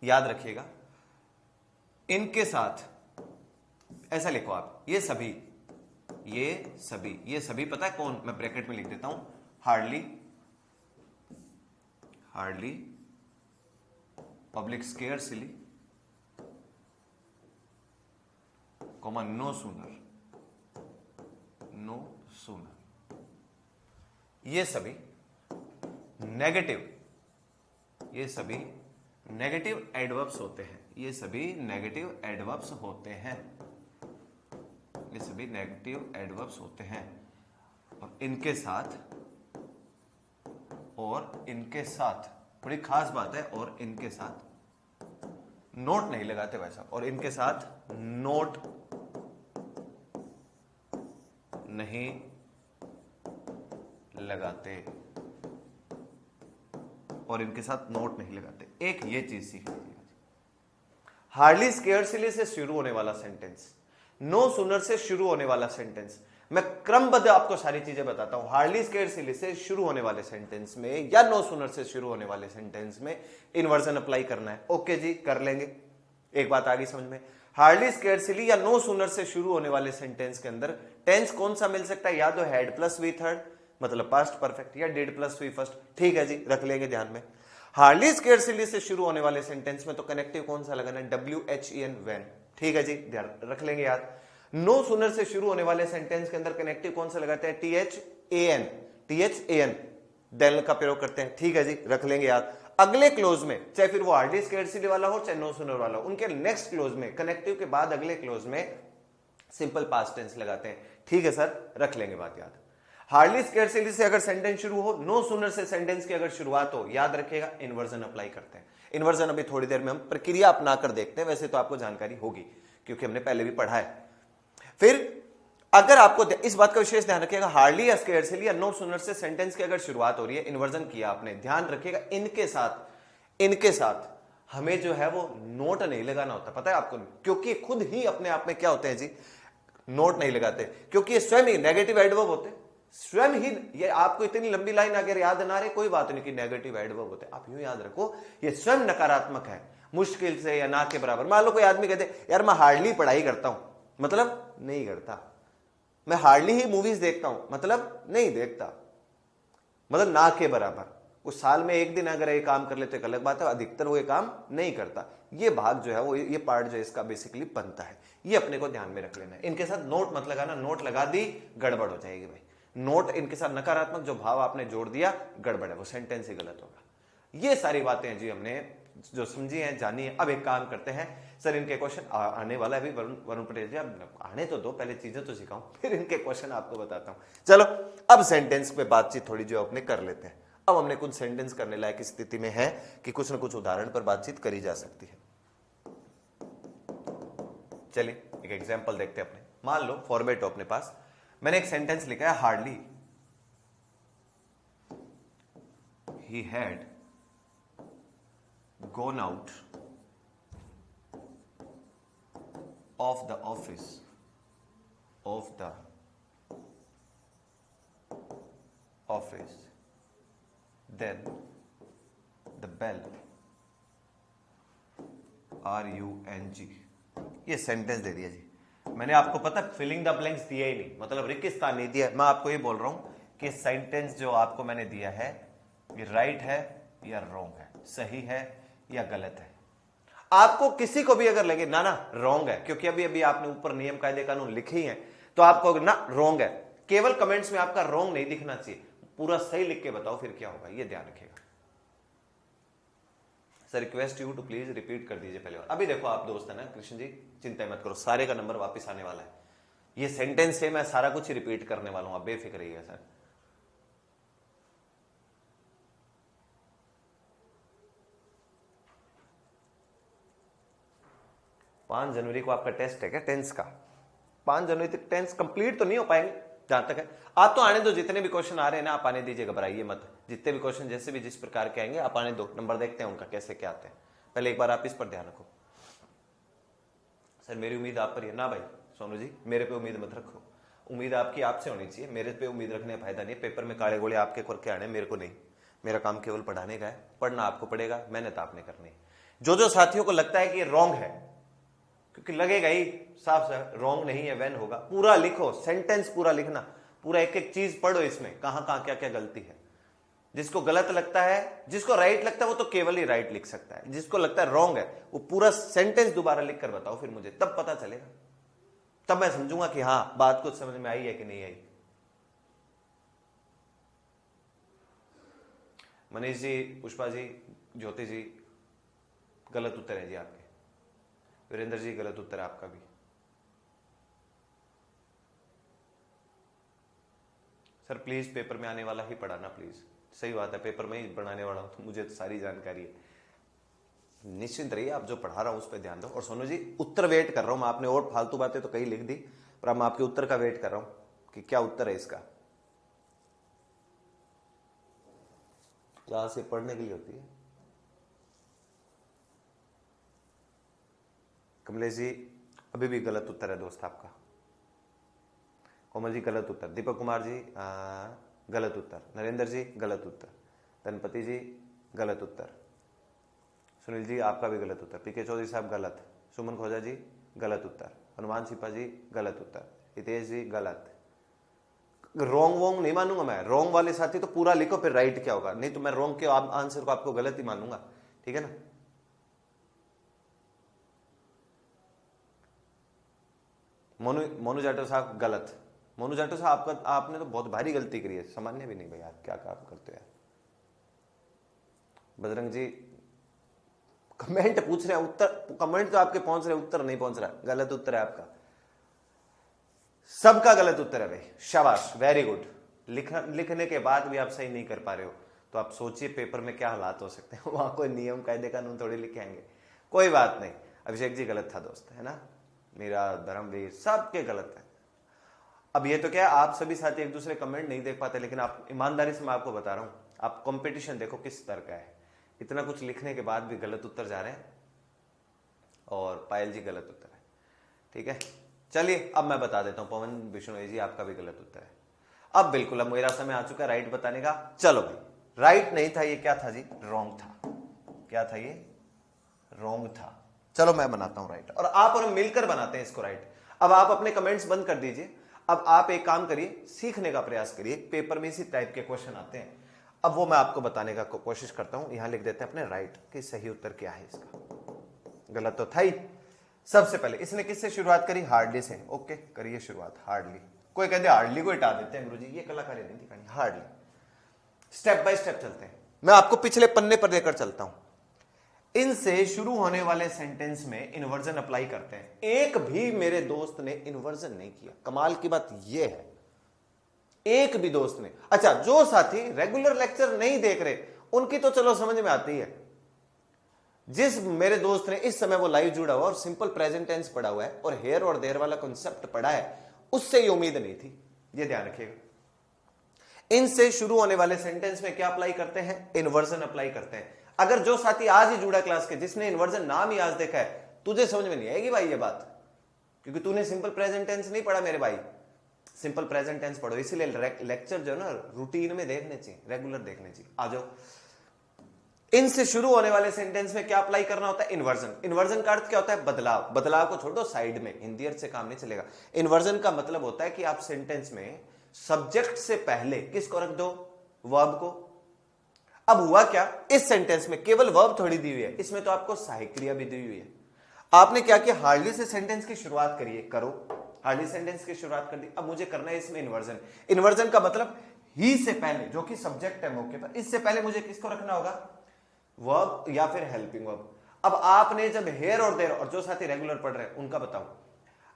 याद रखिएगा, इनके साथ ऐसा लिखो आप, ये सभी, ये सभी, ये सभी पता है कौन, मैं ब्रैकेट में लिख देता हूं, hardly, hardly public scarcely comma no sooner, no sooner, ये सभी नेगेटिव, ये सभी नेगेटिव एडवर्ब्स होते हैं, ये सभी नेगेटिव एडवर्ब्स होते हैं, ये सभी नेगेटिव एडवर्ब्स होते हैं। और इनके साथ बड़ी खास बात है, और इनके साथ नोट नहीं लगाते भाई साहब, और इनके साथ नोट नहीं लगाते, और इनके साथ नोट नहीं लगाते। एक ये चीज सीख लीजिएगा, हार्डली स्केयर्सली से शुरू होने वाला सेंटेंस, नो सूनर से शुरू होने वाला सेंटेंस, मैं क्रमबद्ध आपको सारी चीजें बताता हूं। हार्डली स्केयर्सली से शुरू होने वाले सेंटेंस में या नो सूनर से शुरू होने वाले सेंटेंस में इन्वर्जन अप्लाई करना है। ओके जी, कर लेंगे। एक बात आ गई समझ में। हार्डली स्केयर्सली या नो सूनर से शुरू होने वाले सेंटेंस के अंदर टेंस कौन सा मिल सकता है? या तो हैड प्लस वी थर्ड मतलब पास्ट परफेक्ट, या डिड प्लस वी फर्स्ट। ठीक है जी, रख लेंगे ध्यान में। हार्डली स्केयर्सली से शुरू होने वाले सेंटेंस में तो कनेक्टिव कौन सा लगाना है? WHEN, when. ठीक है जी, ध्यान रख लेंगे याद। नो सूनर से शुरू होने वाले सेंटेंस के अंदर कनेक्टिव कौन सा लगाते हैं? THAN, देन का प्रयोग करते हैं। ठीक है जी, रख लेंगे याद। अगले क्लोज में, चाहे फिर वो हार्डली स्केयर्सली वाला हो चाहे नो सूनर वाला हो, उनके नेक्स्ट क्लोज में कनेक्टिव के बाद अगले क्लोज में सिंपल पास्ट टेंस लगाते हैं। ठीक है सर, रख लेंगे बात याद। हार्डली स्केयर्सली से अगर सेंटेंस शुरू हो, नो सूनर से सेंटेंस की अगर शुरुआत हो, याद रखिएगा इन्वर्जन अप्लाई करते हैं। इन्वर्जन अभी थोड़ी देर में हम प्रक्रिया अपनाकर देखते हैं, वैसे तो आपको जानकारी होगी क्योंकि हमने पहले भी पढ़ा है। फिर अगर आपको इस बात का विशेष ध्यान रखिएगा, हार्डली या स्केयर्सली या नो सूनर से सेंटेंस की अगर शुरुआत हो रही है, इन्वर्जन किया आपने, ध्यान रखिएगा इनके साथ हमें जो है वो नोट नहीं लगाना होता। पता है आपको, क्योंकि खुद ही अपने आप में क्या होते हैं जी, नोट नहीं लगाते, क्योंकि ये स्वयं ही नेगेटिव एडवर्ब होते हैं। स्वयं ही, ये आपको इतनी लंबी लाइन अगर याद ना रहे कोई बात नहीं कि नेगेटिव एडवर्ब होते हैं, आप यूं याद रखो ये स्वयं नकारात्मक है, मुश्किल से या ना के बराबर। मान लो कोई आदमी कहते यार मैं हार्डली पढ़ाई करता हूं, मतलब नहीं करता। मैं हार्डली ही मूवीज देखता हूं, मतलब नहीं देखता, मतलब ना के बराबर। उस साल में एक दिन अगर ये काम कर लेते एक अलग बात है, अधिकतर वो ये काम नहीं करता। ये भाग जो है वो, ये पार्ट जो है इसका बेसिकली बनता है, ये अपने को ध्यान में रख लेना है। इनके साथ नोट मत लगाना, नोट लगा दी गड़बड़ हो जाएगी भाई। नोट इनके साथ नकारात्मक जो भाव आपने जोड़ दिया गड़बड़ है, वो सेंटेंस ही गलत होगा। ये सारी बातें जी हमने जो समझी हैं, जानी है। अब एक काम करते हैं सर, इनके क्वेश्चन आने वाला है अभी। वरुण पटेल जी अब आने तो दो, पहले चीजें तो सिखाऊं, फिर इनके क्वेश्चन आपको बताता हूं। चलो अब सेंटेंस पे बातचीत थोड़ी जो अपने कर लेते हैं। अब हमने कुछ सेंटेंस करने लायक स्थिति में है कि कुछ ना कुछ उदाहरण पर बातचीत करी जा सकती है। चलिए एक एग्जाम्पल देखते हैं अपने। मान लो फॉर्मेट हो अपने पास, मैंने एक सेंटेंस लिखा है hardly he had gone out of the office then the bell RUNG, ये सेंटेंस दे दिया जी मैंने। आपको पता फिलिंग द ब्लैंक्स दिया ही नहीं, मतलब रिक्तस्थान नहीं दिया। मैं आपको ये बोल रहा हूं कि सेंटेंस जो आपको मैंने दिया है ये राइट है या रॉन्ग है, सही है या गलत है। आपको किसी को भी अगर लगे ना रॉन्ग है, क्योंकि अभी अभी आपने ऊपर नियम कायदे कानून लिखे ही हैं, तो आपको ना रॉन्ग है, केवल कमेंट्स में आपका रॉन्ग नहीं दिखना चाहिए, पूरा सही लिख के बताओ, फिर क्या होगा ये ध्यान रखिएगा। Sir request you to please repeat कर दीजिए पहले बार। अभी देखो आप दोस्त है ना कृष्ण जी, चिंता मत करो, सारे का नंबर वापस आने वाला है। ये सेंटेंस से मैं सारा कुछ रिपीट करने वाला हूं, आप बेफिक्र रहिएगा सर। पांच जनवरी को आपका टेस्ट है क्या टेंस का? 5 जनवरी तक टेंस कंप्लीट तो नहीं हो पाएंगे जहां तक है। आप तो आने दो, जितने भी क्वेश्चन आ रहे हैं ना आप आने दीजिए, घबराइए मत। जितने भी क्वेश्चन जैसे भी जिस प्रकार के आएंगे आप आने दो, नंबर देखते हैं उनका कैसे क्या आते हैं। पहले एक बार आप इस पर ध्यान रखो। सर मेरी उम्मीद आप पर है ना भाई सोनू जी, मेरे पे उम्मीद मत रखो। उम्मीद आपकी आपसे होनी चाहिए, मेरे पे उम्मीद रखने का फायदा नहीं। पेपर में काले गोले आपके करके आने, मेरे को नहीं। मेरा काम केवल पढ़ाने का है, पढ़ना आपको पड़ेगा, मेहनत आपने करनी है। जो साथियों को लगता है कि ये रॉन्ग है, क्योंकि लगेगा ही साफ साफ रॉन्ग नहीं है, वैन होगा, पूरा लिखो, सेंटेंस पूरा लिखना, पूरा एक एक चीज पढ़ो, इसमें कहां कहां क्या क्या गलती है। जिसको गलत लगता है, जिसको राइट लगता है वो तो केवल ही राइट लिख सकता है, जिसको लगता है रॉन्ग है वो पूरा सेंटेंस दोबारा लिख कर बताओ फिर मुझे, तब पता चलेगा। तब मैं समझूंगा कि हाँ बात कुछ समझ में आई है कि नहीं आई। मनीष जी, पुष्पा जी, ज्योति जी, गलत उत्तर है जी आपके। वीरेंद्र जी, गलत उत्तर है आपका भी। सर प्लीज पेपर में आने वाला ही पढ़ाना प्लीज। सही बात है, पेपर में ही बनाने वाला हूं तो मुझे तो सारी जानकारी है। निश्चिंत रहिए, आप जो पढ़ा रहा हूं उस पर ध्यान दो। और सोनू जी, उत्तर वेट कर रहा हूं मैं। आपने और फालतू बातें तो कई लिख दी, पर अब मैं आपके उत्तर का वेट कर रहा हूं कि क्या उत्तर है इसका। क्लास ये पढ़ने के लिए होती है। कमलेश जी, अभी भी गलत उत्तर है दोस्त आपका। कोमल जी, गलत उत्तर। दीपक कुमार जी, गलत उत्तर। नरेंद्र जी, गलत उत्तर। धनपति जी, गलत उत्तर। सुनील जी, आपका भी गलत उत्तर। पीके चौधरी साहब, गलत। सुमन खोजा जी, गलत उत्तर। हनुमान सिपा जी, गलत उत्तर। हितेश जी, गलत। रोंग वोंग नहीं मानूंगा मैं। रोंग वाले साथी तो पूरा लिखो, फिर राइट क्या होगा, नहीं तो मैं रोंग के आंसर को आपको गलत ही मानूंगा, ठीक है ना। मोनू जाटो साहब, गलत। मोनू जाटो साहब, आपका आपने तो बहुत भारी गलती करी है, सामान्य भी नहीं भाई यार, क्या काम करते हैं। बजरंग जी, कमेंट पूछ रहे हैं, उत्तर कमेंट तो आपके पहुंच रहे, उत्तर नहीं पहुंच रहा। गलत उत्तर है आपका, सबका गलत उत्तर है भाई। शाबाश, वेरी गुड। लिखने के बाद भी आप सही नहीं कर पा रहे हो तो आप सोचिए पेपर में क्या हालात हो सकते हैं। वहां कोई नियम कायदे कानून थोड़ी लिखे आएंगे। कोई बात नहीं, अभिषेक जी गलत था दोस्त, है ना। मेरा धर्मवीर, सबके गलत है। अब ये तो क्या है, आप सभी साथी एक दूसरे कमेंट नहीं देख पाते, लेकिन आप ईमानदारी से मैं आपको बता रहा हूं, आप कंपटीशन देखो किस स्तर का है। इतना कुछ लिखने के बाद भी गलत उत्तर जा रहे हैं। और पायल जी, गलत उत्तर है, ठीक है। चलिए अब मैं बता देता हूं, पवन बिश्नोई जी, आपका भी गलत उत्तर है। अब बिल्कुल अब मेरा समय आ चुका है राइट बताने का। चलो भाई, राइट नहीं था ये, क्या था जी, रॉन्ग था। क्या था ये, रॉन्ग था। चलो मैं बनाता हूं राइट, और आप और मिलकर बनाते हैं इसको राइट। अब आप अपने कमेंट्स बंद कर दीजिए। अब आप एक काम करिए, सीखने का प्रयास करिए। पेपर में इसी टाइप के क्वेश्चन आते हैं, अब वो मैं आपको बताने का कोशिश करता हूं। यहां लिख देते हैं अपने राइट कि सही उत्तर क्या है इसका। गलत तो था ही। सबसे पहले इसने किससे शुरुआत करी, हार्डली से। ओके, करिए शुरुआत हार्डली। कोई कहते हार्डली को हटा देते हैं गुरुजी, ये कलाकारी नहीं दिखानी। हार्डली, स्टेप बाय स्टेप चलते हैं। मैं आपको पिछले पन्ने पर लेकर चलता हूं। इनसे शुरू होने वाले सेंटेंस में इन्वर्जन अप्लाई करते हैं। एक भी मेरे दोस्त ने इन्वर्जन नहीं किया, कमाल की बात यह है, एक भी दोस्त ने। अच्छा, जो साथी रेगुलर लेक्चर नहीं देख रहे उनकी तो चलो समझ में आती है। जिस मेरे दोस्त ने इस समय वो लाइव जुड़ा हुआ और सिंपल प्रेजेंट टेंस पढ़ा हुआ है और हेयर और देयर वाला कॉन्सेप्ट पढ़ा है, उससे ये उम्मीद नहीं थी, ये ध्यान रखिएगा। इनसे शुरू होने वाले सेंटेंस में क्या अप्लाई करते हैं, इन्वर्जन अप्लाई करते हैं। अगर जो साथी आज ही जुड़ा क्लास के, जिसने इन्वर्जन नाम ही आज देखा है, तुझे समझ में नहीं आएगी भाई ये बात, क्योंकि तूने सिंपल प्रेजेंट टेंस नहीं पढ़ा मेरे भाई। सिंपल प्रेजेंट टेंस पढ़ो, इसीलिए लेक्चर जो है ना रूटीन में देखने चाहिए, रेगुलर देखने चाहिए। आ जाओ, इनसे शुरू होने वाले सेंटेंस में क्या अप्लाई करना होता है, इन्वर्जन। इन्वर्जन का अर्थ क्या होता है, बदलाव। बदलाव को छोड़ दो साइड में, हिंदी अर्थ से काम नहीं चलेगा। इन्वर्जन का मतलब होता है कि आप सेंटेंस में सब्जेक्ट से पहले किसको रख दो, वर्ब को। अब हुआ क्या, इस सेंटेंस में केवल वर्ब थोड़ी दी हुई है, इसमें तो आपको सहायक क्रिया भी दी हुई है। आपने क्या किया, हार्डली से सेंटेंस की शुरुआत करिए, करो। हार्डली सेंटेंस की शुरुआत कर दी, अब मुझे करना है इसमें इन्वर्जन। इन्वर्जन का मतलब ही से पहले, जो कि सब्जेक्ट है मौके पर, इससे पहले मुझे किसको रखना होगा, वर्ब या फिर हेल्पिंग वर्ब। अब आपने जब हेयर और देयर, और जो साथी रेगुलर पढ़ रहे हैं उनका बताओ,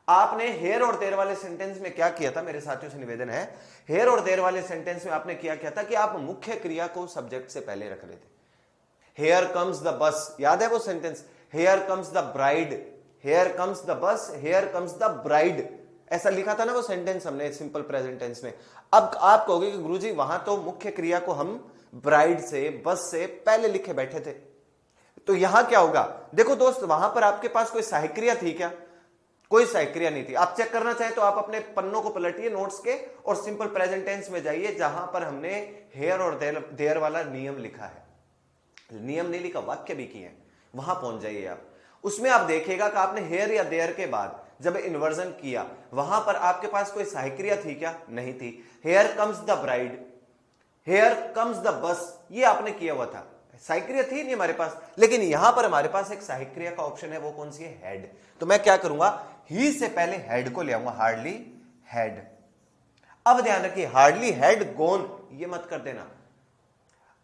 आपने हेयर और देयर वाले सेंटेंस में क्या किया था, मेरे साथियों से निवेदन है, हेयर और देयर वाले सेंटेंस में आपने क्या किया था कि आप मुख्य क्रिया को सब्जेक्ट से पहले रख रहे थे। हेयर कम्स द बस, याद है वो sentence, here comes the bride, here comes the bus, here comes the bride, ऐसा लिखा था ना वो सेंटेंस हमने सिंपल प्रेजेंट टेंस में। अब आप कहोगे कि गुरुजी वहां तो मुख्य क्रिया को हम ब्राइड से, बस से पहले लिखे बैठे थे, तो यहां क्या होगा। देखो दोस्त, वहां पर आपके पास कोई सहायक क्रिया थी क्या, कोई सहायक क्रिया नहीं थी। आप चेक करना चाहें तो आप अपने पन्नों को पलटिए नोट्स के और सिंपल प्रेजेंट टेंस में जाइए, जहां पर हमने हेयर और देयर वाला नियम लिखा है। नियम नहीं लिखा, वाक्य भी किए हैं, वहां पहुंच जाइए आप। उसमें आप देखिएगा कि आपने हेयर या देयर के बाद जब इन्वर्जन किया, वहां पर आपके पास कोई सहायक क्रिया थी क्या, नहीं थी। Here comes the bride, here comes the bus, ये आपने किया हुआ था। सहायक क्रिया थी नहीं हमारे पास, लेकिन यहां पर हमारे पास एक सहायक क्रिया का ऑप्शन है, वो कौन सी है? हैड। तो मैं क्या करूंगा, ही से पहले हैड को ले आऊंगा, हार्डली हैड। अब ध्यान रखिए, हार्डली हैड गॉन ये मत कर देना,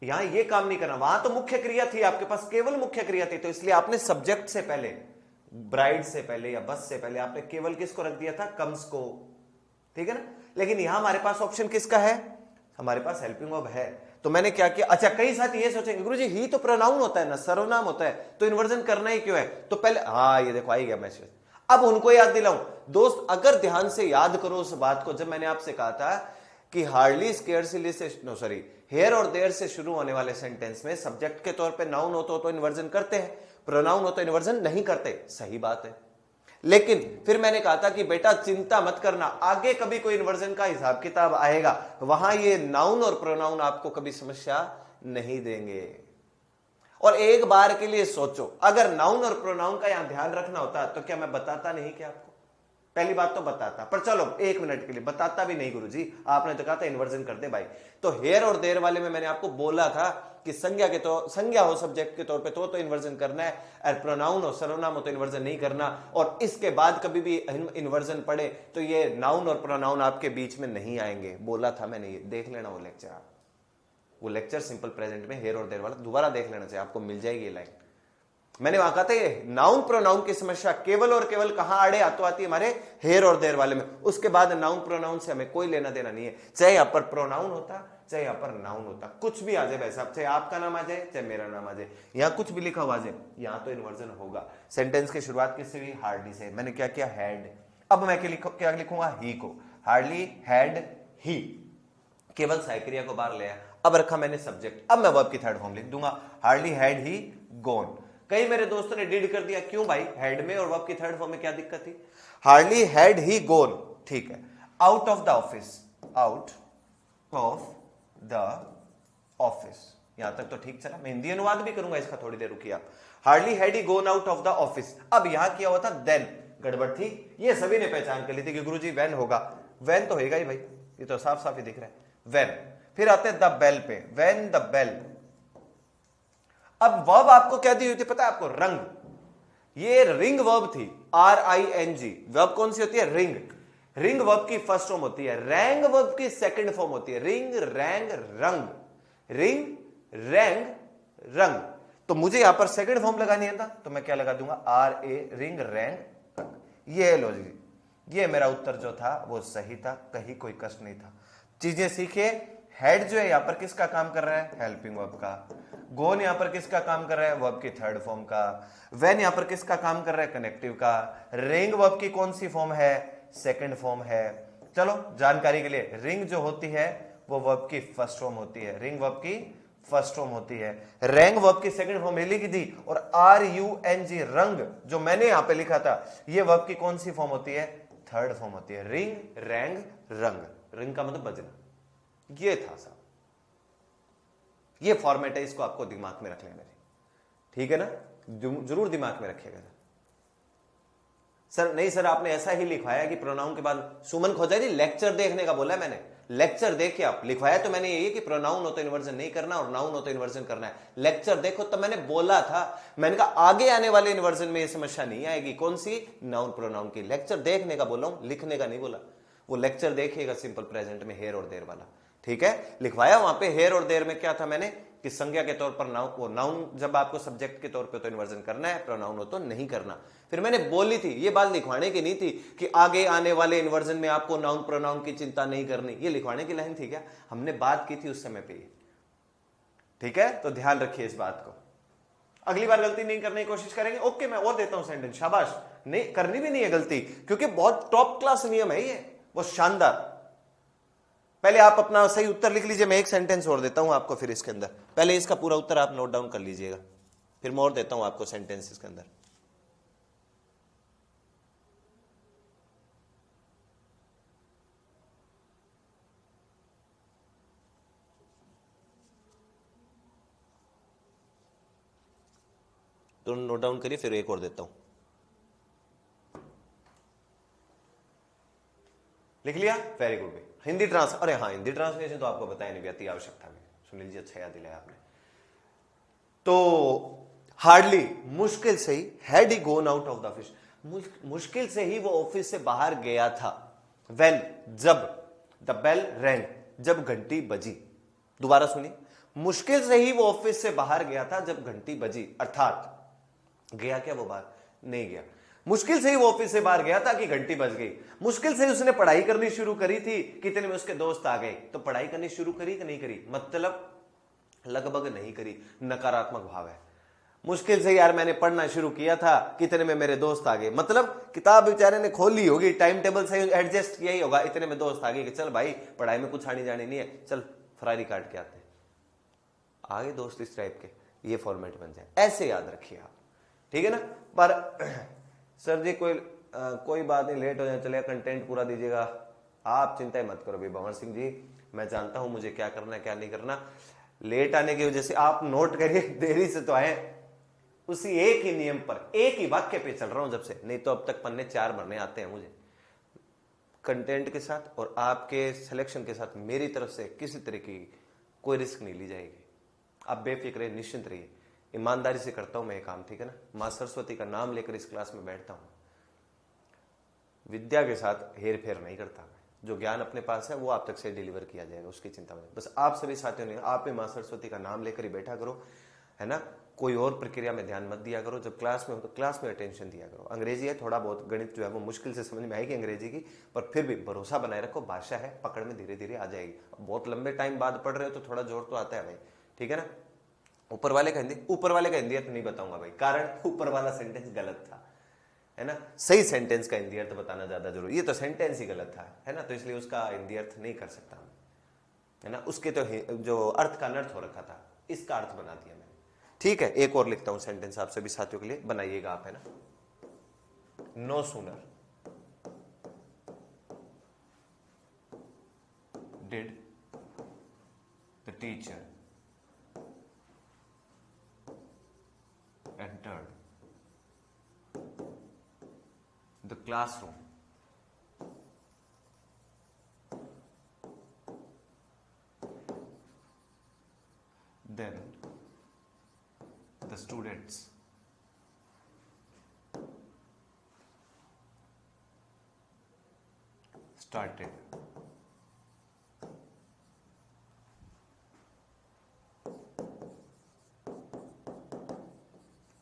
यहां ये काम नहीं करना। वहां तो मुख्य क्रिया थी आपके पास, केवल मुख्य क्रिया थी, तो इसलिए आपने सब्जेक्ट से पहले, ब्राइड से पहले या बस से पहले आपने केवल किसको रख दिया था? कम्स को, ठीक है ना। लेकिन यहां हमारे पास ऑप्शन किसका है? हमारे पास हेल्पिंग वर्ब है। तो मैंने क्या किया, अच्छा कई साथी ये सोचेंगे गुरुजी ही तो प्रोनाउन होता है ना, सर्वनाम होता है, तो इन्वर्जन करना ही क्यों है? तो पहले हाँ ये देखो आ ही गया मैसेज। अब उनको याद दिलाऊं दोस्त, अगर ध्यान से याद करो उस बात को, जब मैंने आपसे कहा था कि हार्डली स्केर्सली से नो सॉरी हेयर और देयर से शुरू होने वाले सेंटेंस में सब्जेक्ट के तौर पे नाउन हो तो इन्वर्जन करते हैं, प्रोनाउन हो तो इन्वर्जन नहीं करते, सही बात है। लेकिन फिर मैंने कहा था कि बेटा चिंता मत करना, आगे कभी कोई इन्वर्जन का हिसाब किताब आएगा, वहां ये नाउन और प्रोनाउन आपको कभी समस्या नहीं देंगे। और एक बार के लिए सोचो, अगर नाउन और प्रोनाउन का यहां ध्यान रखना होता तो क्या मैं बताता नहीं क्या आपको? पहली बात तो बताता, पर चलो एक मिनट के लिए बताता भी नहीं गुरुजी, आपने तो कहा था इन्वर्जन कर दे भाई। तो हेयर और देयर वाले में मैंने आपको बोला था कि संज्ञा हो सब्जेक्ट के तौर पे तो इन्वर्जन करना है, और प्रोनाउन हो सर्वनाम हो तो इन्वर्जन नहीं करना। और इसके बाद कभी भी इन्वर्जन पड़े तो ये नाउन और प्रोनाउन आपके बीच में नहीं आएंगे, बोला था मैंने। ये देख लेना वो लेक्चर, आप वो लेक्चर सिंपल प्रेजेंट में हेयर और देयर वाला दोबारा देख लेना चाहिए, आपको मिल जाएगी ये लाइन। मैंने वहां कहा था ये नाउन प्रोनाउन की समस्या केवल और केवल कहां आड़े आतो आती है? हमारे हेयर और देयर वाले में। उसके बाद नाउन प्रोनाउन से हमें कोई लेना देना नहीं है, चाहे यहां पर प्रोनाउन होता चाहे यहां पर नाउन होता, कुछ भी आ जाए भाई साहब, चाहे आपका नाम आ जाए चाहे मेरा नाम आ जाए, यहां कुछ भी लिखा हुआ आ जाए, यहां तो इन्वर्जन होगा। सेंटेंस की शुरुआत किससे हुई? हार्डली से। मैंने क्या किया? हैड। अब मैं क्या लिखूंगा? ही को, हार्डली हैड ही, केवल सहायक क्रिया को बाहर ले आया। अब रखा मैंने सब्जेक्ट, अब मैं वर्ब की थर्ड फॉर्म लिख दूंगा, हार्डली हैड ही गॉन। कई मेरे दोस्तों ने डिड कर दिया, क्यों भाई? हेड में और वर्ब की थर्ड फॉर्म में क्या दिक्कत थी? हार्डली हैड ही गॉन, ठीक है। Out of the office, out of the office, यहां तक तो ठीक चला। मैं हिंदी अनुवाद भी करूंगा इसका, थोड़ी देर रुकिए आप। Hardly had he gone out of the office. अब यहां किया हुआ था देन, गड़बड़ थी, ये सभी ने पहचान कर ली थी कि गुरुजी वैन होगा, वैन तो होगा ही भाई, ये तो साफ साफ ही दिख रहा है, वैन। फिर आते हैं द बेल पे, वैन द बेल। अब वर्ब आपको क्या दी हुई थी पता है आपको? रंग। ये रिंग वर्ब थी, RING। वर्ब कौन सी होती है? रिंग। रिंग वर्ब की फर्स्ट फॉर्म होती है, रैंग वर्ब की सेकंड फॉर्म होती है। रिंग, रैंग, रंग, रिंग, रैंग, रंग। तो मुझे यहां पर सेकंड फॉर्म लगानी है था, तो मैं क्या लगा दूंगा? RA, रिंग, रैंग, रंग। ये लॉजिक, ये मेरा उत्तर जो था वो सही था, कहीं कोई कष्ट नहीं था। चीजें सीखे। हेड जो है यहां पर किसका काम कर रहा है? हेल्पिंग वर्ब का। गोन यहां पर किसका काम कर रहा है? वर्ब की थर्ड फॉर्म का। वेन यहां पर किसका काम कर रहा है? कनेक्टिव का। रिंग वर्ब की कौन सी फॉर्म है? सेकंड फॉर्म है। चलो जानकारी के लिए, रिंग जो होती है वो वर्ब की फर्स्ट फॉर्म होती है, रिंग वर्ब की फर्स्ट फॉर्म होती है। रैंग वर्ब की सेकंड फॉर्म लिख दी, और RUNG रंग जो मैंने यहां पे लिखा था, ये वर्ब की कौन सी फॉर्म होती है? थर्ड फॉर्म होती है। रिंग, रैंग, रंग। रिंग का मतलब बजना, ये था साहब, ये फॉर्मेट है, इसको आपको दिमाग में रख लेना, ठीक है ना? जरूर दिमाग में रखिएगा। सर नहीं सर आपने ऐसा ही लिखवाया कि प्रोनाउन के बाद सुमन खोजा जी, लेक्चर देखने का बोला है मैंने, लेक्चर देखिए आप। लिखवाया तो मैंने यही कि प्रोनाउन हो तो इन्वर्जन नहीं करना और नाउन हो तो इन्वर्जन करना है। लेक्चर देखो तब मैंने बोला था, मैंने कहा आगे आने वाले इन्वर्जन में ये समस्या नहीं आएगी। कौन सी? नाउन प्रोनाउन की। लेक्चर देखने का बोला हूं, लिखने का नहीं बोला। वो लेक्चर देखिएगा सिंपल प्रेजेंट में हेयर और देयर वाला, ठीक है? लिखवाया वहां पे हेयर और देयर में क्या था मैंने कि संज्ञा के तौर पर नाउन जब आपको सब्जेक्ट के तौर पे तो इन्वर्जन करना है, प्रोनाउन हो तो नहीं करना। फिर मैंने बोली थी, ये बात लिखवाने की नहीं थी कि आगे आने वाले इन्वर्जन में आपको नाउन प्रोनाउन की चिंता नहीं करनी, ये लिखवाने की लाइन थी क्या? हमने बात की थी उस समय पे, ठीक है? तो ध्यान रखिए इस बात को, अगली बार गलती नहीं करने की कोशिश करेंगे। ओके मैं और देता हूं सेंटेंस, शाबाश। नहीं करनी भी नहीं है गलती, क्योंकि बहुत टॉप क्लास नियम है ये, वो शानदार। पहले आप अपना सही उत्तर लिख लीजिए, मैं एक सेंटेंस और देता हूं आपको फिर इसके अंदर। पहले इसका पूरा उत्तर आप नोट डाउन कर लीजिएगा, फिर मैं और देता हूं आपको सेंटेंस इसके अंदर। तो नोट डाउन करिए, फिर एक और देता हूं। लिख लिया? वेरी गुड भाई। हिंदी अरे हाँ, हिंदी ट्रांसलेशन तो आपको बताया नहीं भी, अति आवश्यकता में। सुनील जी अच्छा याद दिलाया आपने। तो हार्डली, मुश्किल से ही, had he gone out of the office, मुश्किल से ही वो ऑफिस से बाहर गया था। वेन, जब, द बेल रैंग, जब घंटी बजी। दोबारा सुनिए, मुश्किल से ही वो ऑफिस से बाहर गया था जब घंटी बजी, अर्थात गया क्या वो बाहर? नहीं गया। मुश्किल से ही वो ऑफिस से बाहर गया था कि घंटी बज गई। मुश्किल से ही उसने पढ़ाई करनी शुरू करी थी कि इतने में उसके दोस्त आ गए। तो पढ़ाई करनी शुरू करी कि नहीं करी? मतलब लगभग नहीं करी, नकारात्मक भाव है। मुश्किल से यार मैंने पढ़ना शुरू किया था कि इतने में मेरे दोस्त आ गए, मतलब किताब बेचारे ने खोल ली होगी, टाइम टेबल से एडजस्ट किया ही होगा, इतने में दोस्त आ गए कि चल भाई पढ़ाई में कुछ आनी जानी नहीं है, चल फरारी काट के आते हैं। आगे दोस्त इस टाइप के, ये फॉर्मेट बन जाए, ऐसे याद रखिए आप, ठीक है ना। पर सर जी कोई बात नहीं, लेट हो जाए, चलेगा, कंटेंट पूरा दीजिएगा, आप चिंता ही मत करो भाई भंवर सिंह जी, मैं जानता हूं मुझे क्या करना है क्या नहीं करना। लेट आने की वजह से आप नोट करिए, देरी से तो आए, उसी एक ही नियम पर, एक ही वाक्य पे चल रहा हूं जब से, नहीं तो अब तक पन्ने 4 भरने आते हैं मुझे। कंटेंट के साथ और आपके सिलेक्शन के साथ मेरी तरफ से किसी तरीके की कोई रिस्क नहीं ली जाएगी। आप बेफिक्र रहिए, निश्चिंत रहिए, ईमानदारी से करता हूं मैं ये काम, ठीक है ना। मां सरस्वती का नाम लेकर इस क्लास में बैठता हूं, विद्या के साथ हेर फेर नहीं करता मैं। जो ज्ञान अपने पास है वो आप तक से डिलीवर किया जाएगा, उसकी चिंता में। बस आप सभी साथियों ने, आप भी मां सरस्वती का नाम लेकर ही बैठा करो, है ना। कोई और प्रक्रिया में ध्यान मत दिया करो, जब क्लास में हो तो क्लास में अटेंशन दिया करो। अंग्रेजी है, थोड़ा बहुत गणित जो है वो मुश्किल से समझ में आएगी अंग्रेजी की, पर फिर भी भरोसा बनाए रखो, भाषा है, पकड़ में धीरे धीरे आ जाएगी। बहुत लंबे टाइम बाद पढ़ रहे हो तो थोड़ा जोर तो आता है भाई, ठीक है ना। ऊपर वाले का हिंदी, ऊपर वाले का हिंदी अर्थ नहीं बताऊंगा भाई, कारण ऊपर वाला सेंटेंस गलत था, है ना। सही सेंटेंस का हिंदी अर्थ बताना ज्यादा जरूरी, ये तो सेंटेंस ही गलत था, है ना, तो इसलिए उसका हिंदी अर्थ नहीं कर सकता, है ना। उसके तो जो अर्थ का अनर्थ हो रखा था, इसका अर्थ बना दिया मैंने, ठीक है। एक और लिखता हूं सेंटेंस आप सभी साथियों के लिए, बनाइएगा आप, है ना। No sooner did the teacher entered the classroom then the students started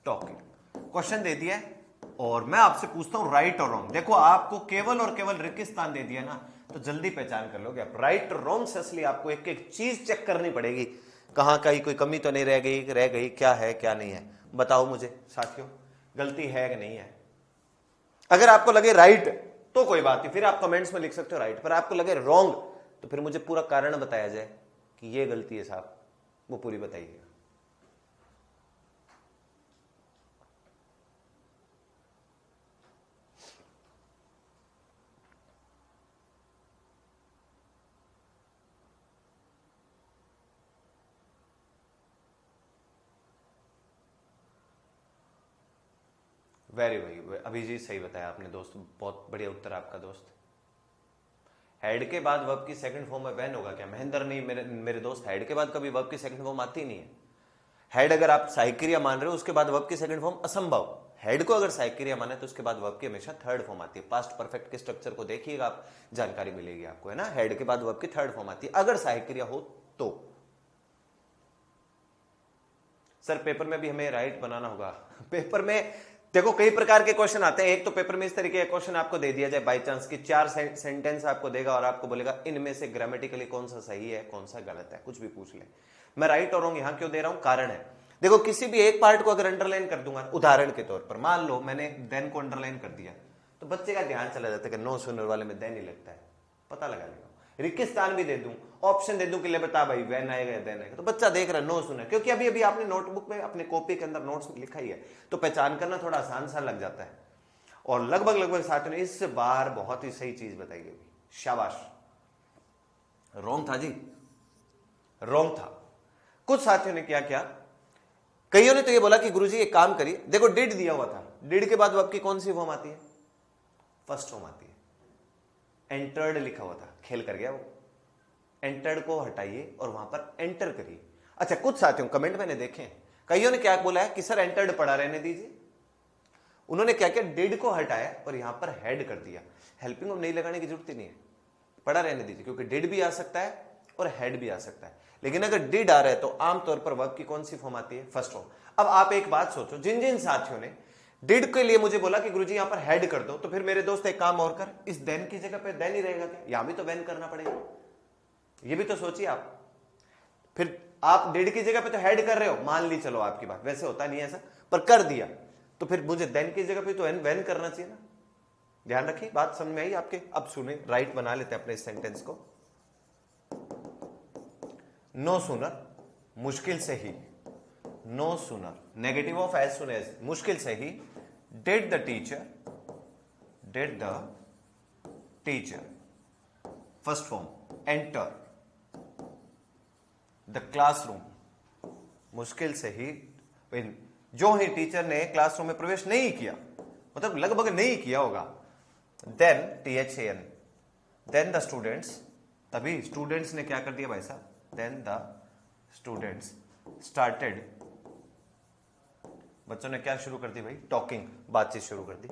talking. Question दे दिया है और मैं आपसे पूछता हूं राइट और रॉन्ग। देखो आपको केवल और केवल रेगिस्तान दे दिया ना, तो जल्दी पहचान कर लोगे आप। राइट और रॉन्ग से असली आपको एक एक चीज चेक करनी पड़ेगी, कहां कहीं कोई कमी तो नहीं रह गई, क्या है क्या नहीं है, बताओ मुझे साथियों, गलती है कि नहीं है। अगर आपको लगे राइट तो कोई बात नहीं, फिर आप कमेंट्स में लिख सकते हो राइट, पर आपको लगे रॉन्ग तो फिर मुझे पूरा कारण बताया जाए कि ये गलती है साहब, वो पूरी बताइएगा। वेरी वेरी अभिजीत, सही बताया आपने दोस्त, बहुत बढ़िया उत्तर आपका दोस्त। हेड के बाद वर्ब की सेकंड फॉर्म में वैन होगा क्या? महेंद्र नहीं, मेरे दोस्त, हेड के बाद कभी वर्ब की सेकंड फॉर्म आती नहीं है। हेड अगर आप सहायक क्रिया मान रहे हो उसके बाद वर्ब की सेकंड फॉर्म असंभव। हेड को अगर सहायक क्रिया माने तो उसके बाद वर्ब की हमेशा थर्ड फॉर्म आती है। पास्ट परफेक्ट के स्ट्रक्चर को देखिएगा आप, जानकारी मिलेगी आपको, है ना। हेड के बाद वर्ब की थर्ड फॉर्म आती है अगर सहायक क्रिया हो तो। सर पेपर में भी हमें राइट बनाना होगा। पेपर में देखो कई प्रकार के क्वेश्चन आते हैं। एक तो पेपर में इस तरीके का क्वेश्चन आपको दे दिया जाए बाई चांस की, 4 सेंटेंस आपको देगा और आपको बोलेगा इनमें से ग्रामेटिकली कौन सा सही है कौन सा गलत है, कुछ भी पूछ ले। मैं राइट और रॉन्ग यहां क्यों दे रहा हूं, कारण है। देखो किसी भी एक पार्ट को अगर अंडरलाइन कर दूंगा, उदाहरण के तौर पर मान लो मैंने देन को अंडरलाइन कर दिया, तो बच्चे का ध्यान चला जाता है कि नो सुनर वाले में देन ही लगता है, पता लगा लेगा। रिक्तिस्थान भी दे दूं, ऑप्शन दे दूं कि ले बता भाई वैन आएगा या देन आएगा, तो बच्चा देख रहा है नो सुनर, क्योंकि अभी अभी आपने नोटबुक में अपने कॉपी के अंदर नोट्स में लिखा ही है, तो पहचान करना थोड़ा आसान सा लग जाता है। और लगभग साथियों ने इस बार बहुत ही सही चीज बताई गई, शाबाश। रॉन्ग था जी, रॉन्ग था। कुछ साथियों ने क्या किया, कईयों ने तो ये बोला कि गुरुजी एक काम करिए, देखो डिड दिया हुआ था, डिड के बाद वर्ब की कौन सी फॉर्म आती है, फर्स्ट फॉर्म आती है। एंटर्ड लिखा हुआ था, खेल कर गया वो, एंटर्ड को हटाइए और वहां पर एंटर करिए। अच्छा कुछ साथियों कमेंट मैंने देखे, कईयों ने क्या बोला है कि सर एंटर्ड पड़ा रहने दीजिए, उन्होंने क्या किया, डिड को हटाया और यहां पर हैड कर दिया। हेल्पिंग वर्ब नहीं लगाने की जरूरत ही नहीं है, पड़ा रहने दीजिए, क्योंकि डिड भी आ सकता है और हैड भी आ सकता है। लेकिन अगर डिड आ रहा है तो आमतौर पर वर्ब की कौन सी फॉर्म आती है, फर्स्ट फॉर्म। अब आप एक बात सोचो, जिन जिन साथियों ने डिड के लिए मुझे बोला कि गुरुजी यहां पर हैड कर दो, तो फिर मेरे दोस्त एक काम और कर, इस देन की जगह पे देन ही रहेगा क्या, यहां भी तो वेन करना पड़ेगा, ये भी तो सोचिए आप। फिर आप डिड की जगह पे तो हैड कर रहे हो, मान ली चलो आपकी बात, वैसे होता नहीं ऐसा, पर कर दिया, तो फिर मुझे देन की जगह पे तो वेन करना चाहिए ना। ध्यान रखिए, बात समझ में आई आपके। अब सुने, राइट बना लेते हैं अपने इस सेंटेंस को। नो सुनर, मुश्किल से ही, no sooner, negative of as soon as, मुश्किल से ही, did the teacher, first form, enter the classroom, मुश्किल से ही, जो ही टीचर ने क्लासरूम में प्रवेश नहीं किया, मतलब लगभग नहीं किया होगा, then THAN, then the students, तभी स्टूडेंट्स ने क्या कर दिया भाई साहब, देन द स्टूडेंट्स स्टार्टेड, बच्चों ने क्या शुरू कर दी भाई, टॉकिंग, बातचीत शुरू कर दी,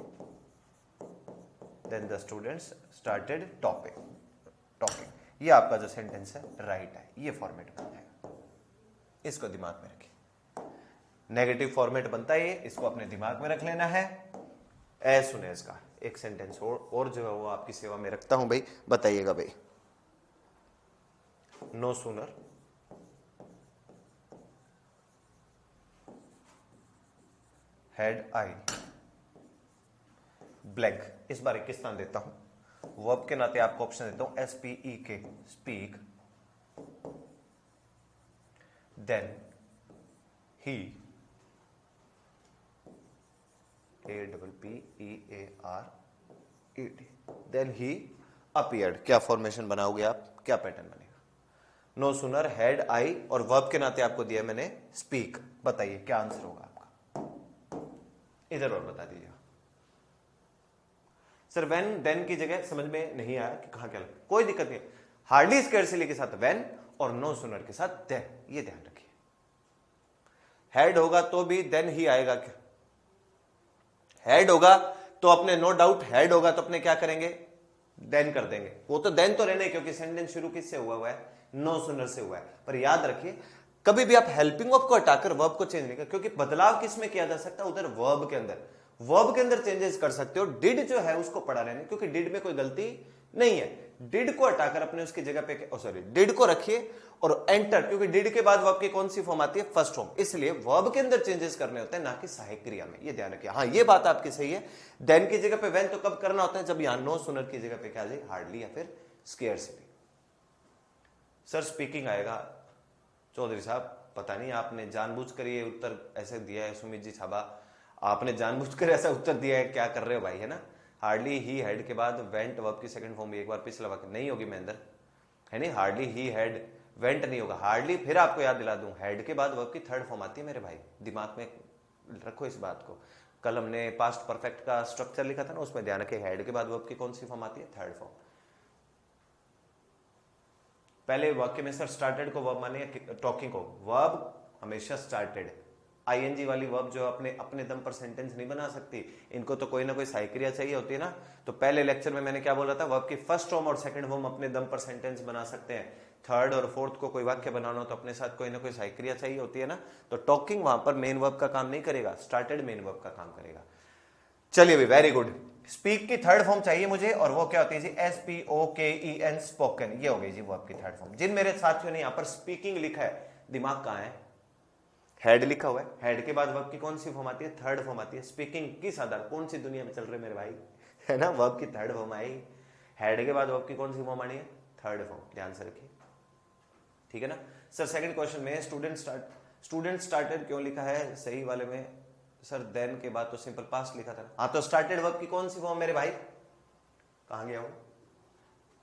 then the students started talking. ये आपका जो सेंटेंस है राइट है, ये फॉर्मेट बन जाएगा, इसको दिमाग में रखिए। नेगेटिव फॉर्मेट बनता है ये, इसको अपने दिमाग में रख लेना है। एज सुन एज का एक सेंटेंस और जो है वो आपकी सेवा में रखता हूं भाई, बताइएगा भाई। No sooner had I blank, इस बार किस स्थान देता हूं, वर्ब के नाते आपको ऑप्शन देता हूं, SPEK, speak, then he, APPEARED, then he appeared. क्या फॉर्मेशन बनाओगे आप, क्या पैटर्न बनेगा, नो सुनर हैड आई और वर्ब के नाते आपको दिया मैंने स्पीक, बताइए क्या आंसर होगा आपका, इधर और बता दीजिए। सर वेन देन की जगह समझ में नहीं आया कि कहां क्या लगा, कोई दिक्कत नहीं, हार्डली स्कैर्सली के साथ वेन और नो सुनर के साथ देन, ये ध्यान रखिए। हैड होगा तो भी देन ही आएगा क्या, हैड होगा तो अपने नो डाउट हैड होगा तो अपने क्या करेंगे, देन कर देंगे, वो तो देन तो रहने, क्योंकि सेंटेंस शुरू किससे हुआ है, नो सुनर से हुआ है। पर याद रखिए कभी भी आप हेल्पिंग वर्ब को हटाकर वर्ब को चेंज नहीं कर, क्योंकि बदलाव किस में किया जा सकता है, उधर वर्ब के अंदर, वर्ब के अंदर चेंजेस कर सकते हो। डिड जो है उसको पड़ा रहने, क्योंकि डिड में कोई गलती नहीं है, डिड को हटाकर अपने उसकी जगह पे, सॉरी डिड को रखिए और एंटर, क्योंकि डिड के बाद वर्ब की कौन सी फॉर्म आती है, फर्स्ट फॉर्म, इसलिए वर्ब के अंदर चेंजेस करने होते हैं, ना कि सहायक क्रिया में, ये ध्यान रखिए। हाँ ये बात आपकी सही है, देन की जगह पे वेन तो कब करना होता है, जब यहां नो सुनर की जगह पे क्या आ जाए, हार्डली या फिर स्केयरसिटी। सर स्पीकिंग आएगा, चौधरी साहब पता नहीं आपने जानबूझकर ये उत्तर ऐसे दिया है, सुमित जी छाबा आपने जानबूझकर ऐसा उत्तर दिया है, क्या कर रहे हो भाई, है ना। हार्डली ही हैड के बाद वेंट वर्ब की सेकंड फॉर्म भी एक बार पिछला वाक्य नहीं होगी महेंद्र, है नहीं, हार्डली ही हैड वेंट नहीं होगा, हार्डली, फिर आपको याद दिला दूं, हैड के बाद वर्ब की थर्ड फॉर्म आती है मेरे भाई, दिमाग में रखो इस बात को। कल हमने पास्ट परफेक्ट का स्ट्रक्चर लिखा था ना, उसमें ध्यान रखे, हैड के बाद वर्ब की कौन सी फॉर्म आती है, थर्ड फॉर्म। पहले वाक्य में सर स्टार्टेड को वर्ब माने, टॉकिंग को वर्ब हमेशा स्टार्टेड, आईएनजी वाली वर्ब जो अपने अपने दम पर सेंटेंस नहीं बना सकती, इनको तो कोई ना कोई सहायक क्रिया चाहिए होती है ना। तो पहले लेक्चर में मैंने क्या बोला था, वर्ब की फर्स्ट फॉर्म और सेकंड फॉर्म अपने दम पर सेंटेंस बना सकते हैं, थर्ड और फोर्थ को कोई वाक्य बनाना हो तो अपने साथ कोई ना कोई सहायक क्रिया चाहिए होती है ना। तो टॉकिंग वहां पर मेन वर्ब का काम नहीं करेगा, स्टार्टेड मेन वर्ब का काम करेगा। चलिए भाई वेरी गुड, स्पीक की थर्ड फॉर्म चाहिए मुझे, और वो क्या होती है जी, SPOKEN, स्पोकन, ये हो गई जी वर्ब की थर्ड फॉर्म। जिन मेरे साथियों ने यहां पर स्पीकिंग लिखा है, दिमाग कहां है, हेड लिखा हुआ है, हेड के बाद वर्ब की कौन सी फॉर्म आती है, थर्ड फॉर्म आती है। स्पीकिंग किस आधार, कौन सी दुनिया में चल रहे मेरे भाई, है ना, वर्ब की थर्ड फॉर्म आई, हेड के बाद वर्ब की कौन सी फॉर्म आनी है, थर्ड फॉर्म, ध्यान से रखिए, ठीक है ना। सर सेकंड क्वेश्चन में स्टूडेंट स्टार्टेड क्यों लिखा है, सही वाले में सर देन के बाद तो सिंपल पास्ट लिखा था। हाँ तो स्टार्टेड वर्ब की कौन सी फॉर्म मेरे भाई, कहां गया वो,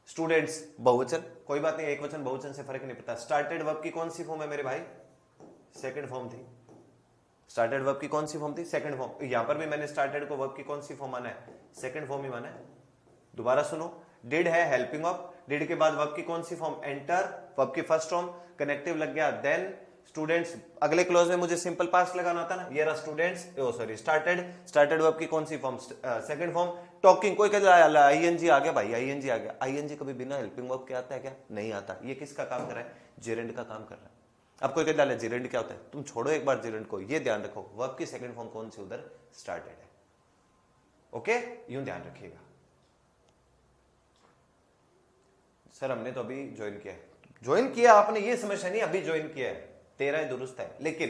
स्टूडेंट्स बहुवचन, कोई बात नहीं, एक वचन बहुवचन से फर्क नहीं पड़ता। स्टार्टेड वर्ब की कौन सी फॉर्म है मेरे भाई, सेकंड फॉर्म थी, स्टार्टेड वर्ब की कौन सी फॉर्म थी, सेकंड फॉर्म। यहां पर भी मैंने स्टार्टेड को वर्ब की कौन सी फॉर्म माना है, सेकंड फॉर्म ही माना है। दोबारा सुनो, डिड है हेल्पिंग वर्ब, डिड के बाद वर्ब की कौन सी फॉर्म, एंटर, वर्ब की फर्स्ट फॉर्म, कनेक्टिव लग गया देन, स्टूडेंट्स, अगले क्लोज में मुझे सिंपल पास्ट लगाना था ना, ये रहा स्टूडेंट्स, ओ सॉरी स्टार्टेड, स्टार्टेड वर्ब की कौन सी फॉर्म, सेकंड फॉर्म। टॉकिंग, कोई कहता है आईएनजी आ गया भाई, आईएनजी आ गया, आईएनजी कभी बिना हेल्पिंग वर्ब के आता है क्या? नहीं आता। ये किसका काम कर रहा है? जेरेंड का काम कर रहा है। अब कोई कहता है जेरेंड क्या होता है, तुम छोड़ो एक बार जेरेंड को, ये ध्यान रखो वर्ब की सेकंड फॉर्म कौन सी उधर स्टार्टेड है। ओके, यूं ध्यान रखिएगा। सर हमने तो अभी ज्वाइन किया है, ज्वाइन किया आपने, ये समस्या नहीं, अभी ज्वाइन किया है, तेरा ही दुरुस्त है। लेकिन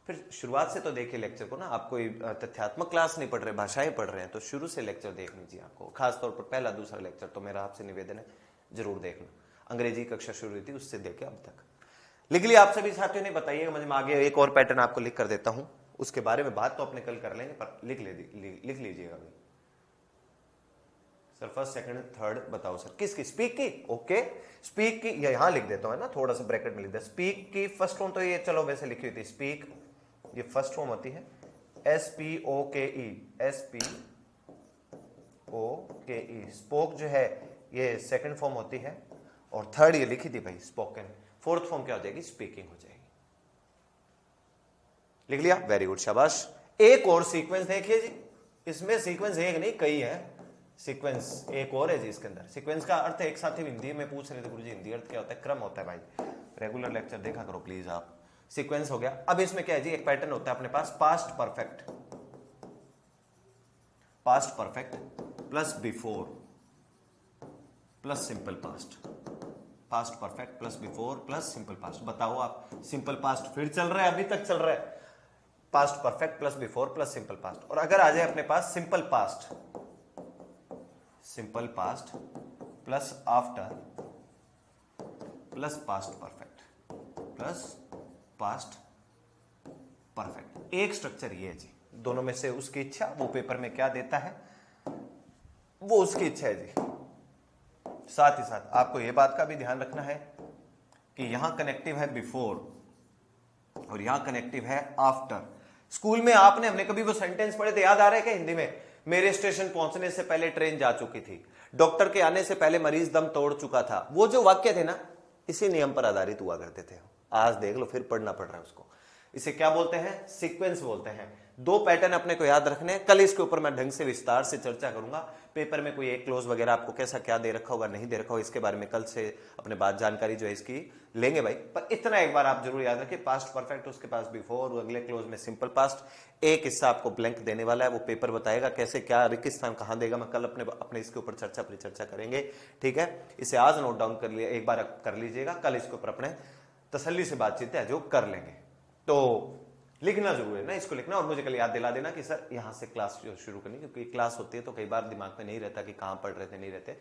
फिर शुरुआत से तो देखिए लेक्चर को ना, आप कोई तथ्यात्मक क्लास नहीं पढ़ रहे, भाषाएं पढ़ रहे हैं, तो शुरू से लेक्चर देख लीजिए। आपको खासतौर पर पहला दूसरा लेक्चर तो मेरा आपसे निवेदन है जरूर देखना। अंग्रेजी कक्षा शुरू हुई थी उससे देखे अब तक। लिख लिया आप सभी साथियों ने, बताइएगा मुझे। मैं आगे एक और पैटर्न आपको लिख कर देता हूं, उसके बारे में बात तो अपने कल कर लेंगे, पर लिख लीजिएगा अभी। सर फर्स्ट सेकंड थर्ड बताओ सर, किसकी? स्पीक की। ओके, स्पीक की यहां लिख देता हूं, है ना, थोड़ा सा ब्रैकेट में लिख दे। स्पीक की फर्स्ट फॉर्म तो ये चलो वैसे लिखी हुई थी, स्पीक ये फर्स्ट फॉर्म होती है, SPOKE, SPOKE। स्पोक जो है ये सेकंड फॉर्म होती है, और थर्ड ये लिखी थी भाई स्पोकन, फोर्थ फॉर्म क्या हो जाएगी? स्पीकिंग हो जाएगी। लिख लिया, वेरी गुड, शाबाश। एक और सीक्वेंस देखिए जी, इसमें सीक्वेंस एक नहीं कई है, सीक्वेंस एक और है जी इसके अंदर। सीक्वेंस का अर्थ एक साथ ही हिंदी में पूछ रहे थे गुरुजी, हिंदी अर्थ क्या होता है? क्रम होता है भाई, रेगुलर लेक्चर देखा करो प्लीज आप। सीक्वेंस हो गया। अब इसमें क्या है जी, एक पैटर्न होता है अपने पास, past perfect, past perfect plus before plus simple past, past perfect plus before plus simple past. बताओ आप, सिंपल पास्ट फिर चल रहा है, अभी तक चल रहा है, past perfect plus before plus simple past. और अगर आ जाए अपने पास simple past, simple past plus after plus past perfect plus past perfect, एक स्ट्रक्चर ये है जी। दोनों में से उसकी इच्छा, वो पेपर में क्या देता है वो उसकी इच्छा है जी। साथ ही साथ आपको यह बात का भी ध्यान रखना है कि यहां कनेक्टिव है बिफोर और यहां कनेक्टिव है आफ्टर। स्कूल में आपने, हमने कभी वो सेंटेंस पढ़े थे, याद आ रहा है क्या हिंदी में? मेरे स्टेशन पहुंचने से पहले ट्रेन जा चुकी थी, डॉक्टर के आने से पहले मरीज दम तोड़ चुका था। वो जो वाक्य थे ना, इसी नियम पर आधारित हुआ करते थे। आज देख लो, फिर पढ़ना पड़ रहा है उसको। इसे क्या बोलते हैं? सीक्वेंस बोलते हैं। दो पैटर्न अपने को याद रखने, कल इसके ऊपर मैं ढंग से विस्तार से चर्चा करूंगा। पेपर में कोई एक क्लोज वगैरह आपको कैसा क्या दे रखा होगा, नहीं दे रखा होगा, इसके बारे में कल से अपने बात जानकारी जो है इसकी लेंगे भाई। पर इतना एक बार आप जरूर याद रखिए, पास्ट परफेक्ट, उसके पास बिफोर, अगले क्लोज में सिंपल पास्ट। एक हिस्सा आपको ब्लैंक देने वाला है, वो पेपर बताएगा कैसे क्या रिक्त स्थान कहां देगा। मैं कल अपने इसके ऊपर परिचर्चा करेंगे, ठीक है। इसे आज नोट डाउन कर लिया, एक बार कर लीजिएगा, कल इसके ऊपर अपने तसल्ली से बातचीत है जो कर लेंगे। तो लिखना जरूर है ना, इसको लिखना, और मुझे कल याद दिला देना कि सर यहां से क्लास शुरू करनी, क्योंकि क्लास होती है तो कई बार दिमाग में नहीं रहता कि कहां पढ़ रहे थे नहीं रहते,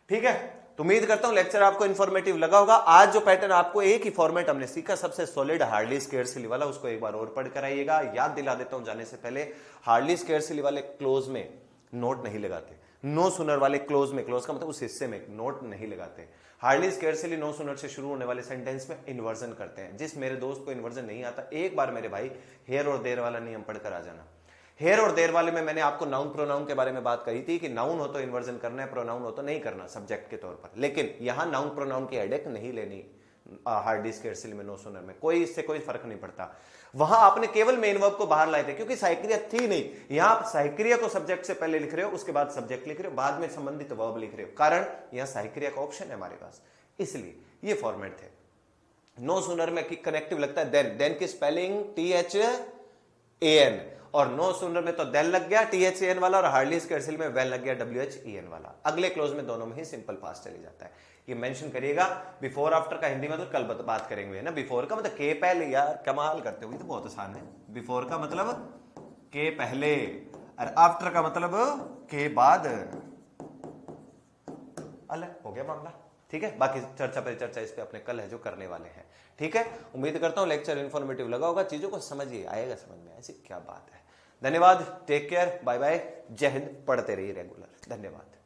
ठीक है। तो उम्मीद करता हूं लेक्चर आपको इन्फॉर्मेटिव लगा होगा। आज जो पैटर्न आपको एक ही फॉर्मेट हमने सीखा, सबसे सॉलिड हार्डली स्केर्सली वाला, उसको एक बार और पढ़ कर आइएगा। याद दिला देता हूं जाने से पहले, हार्डली स्केर्सली वाले क्लोज में नोट नहीं लगाते, नो सुनर वाले क्लोज में, क्लोज का मतलब उस हिस्से में नोट नहीं लगाते। हार्डली स्केर्सली नो सुनर से शुरू होने वाले सेंटेंस में इन्वर्जन करते हैं। जिस मेरे दोस्त को इन्वर्जन नहीं आता, एक बार मेरे भाई हेयर और देर वाला नियम पढ़कर आ जाना। हेयर और देर वाले में मैंने आपको नाउन प्रोनाउन के बारे में बात कही थी कि नाउन हो तो इन्वर्जन करना है, प्रोनाउन हो तो नहीं करना सब्जेक्ट के तौर पर। लेकिन यहां नाउन प्रोनाउन की हेडेक नहीं लेनी हार्डली स्केर्सली में, नो सुनर में, कोई इससे कोई फर्क नहीं पड़ता। वहां आपने केवल मेन वर्ब को बाहर लाए थे, क्योंकि साइक्रिया थी नहीं। यहां आप साइक्रिया को सब्जेक्ट से पहले लिख रहे हो, उसके बाद सब्जेक्ट लिख रहे हो, बाद में संबंधित वर्ब लिख रहे हो, कारण यहां साइक्रिया का ऑप्शन है हमारे पास, इसलिए ये फॉर्मेट थे। नो सुनर में कनेक्टिव लगता है देन, देन की स्पेलिंग THAN, और नो सुनर में तो देन लग गया THAN वाला, और हार्डली स्केर्सली में वेन लग गया WHEN वाला। अगले क्लोज में दोनों में ही सिंपल पास्ट चली जाता है। ये मेंशन करिएगा। बिफोर आफ्टर का हिंदी में तो कल बात करेंगे, है ना। बिफोर का मतलब के पहले, यार कमाल करते हो, ये तो बहुत आसान है। बिफोर का मतलब के पहले, और आफ्टर का मतलब के बाद। अलग हो गया मामला, ठीक है। बाकी चर्चा परिचर्चा इस पे अपने कल है जो करने वाले हैं, ठीक है। उम्मीद करता हूं लेक्चर इन्फॉर्मेटिव लगा होगा, चीजों को समझिए, आएगा समझ में, ऐसी क्या बात है। धन्यवाद, टेक केयर, बाय बाय, जय हिंद, पढ़ते रहिए रेगुलर, धन्यवाद।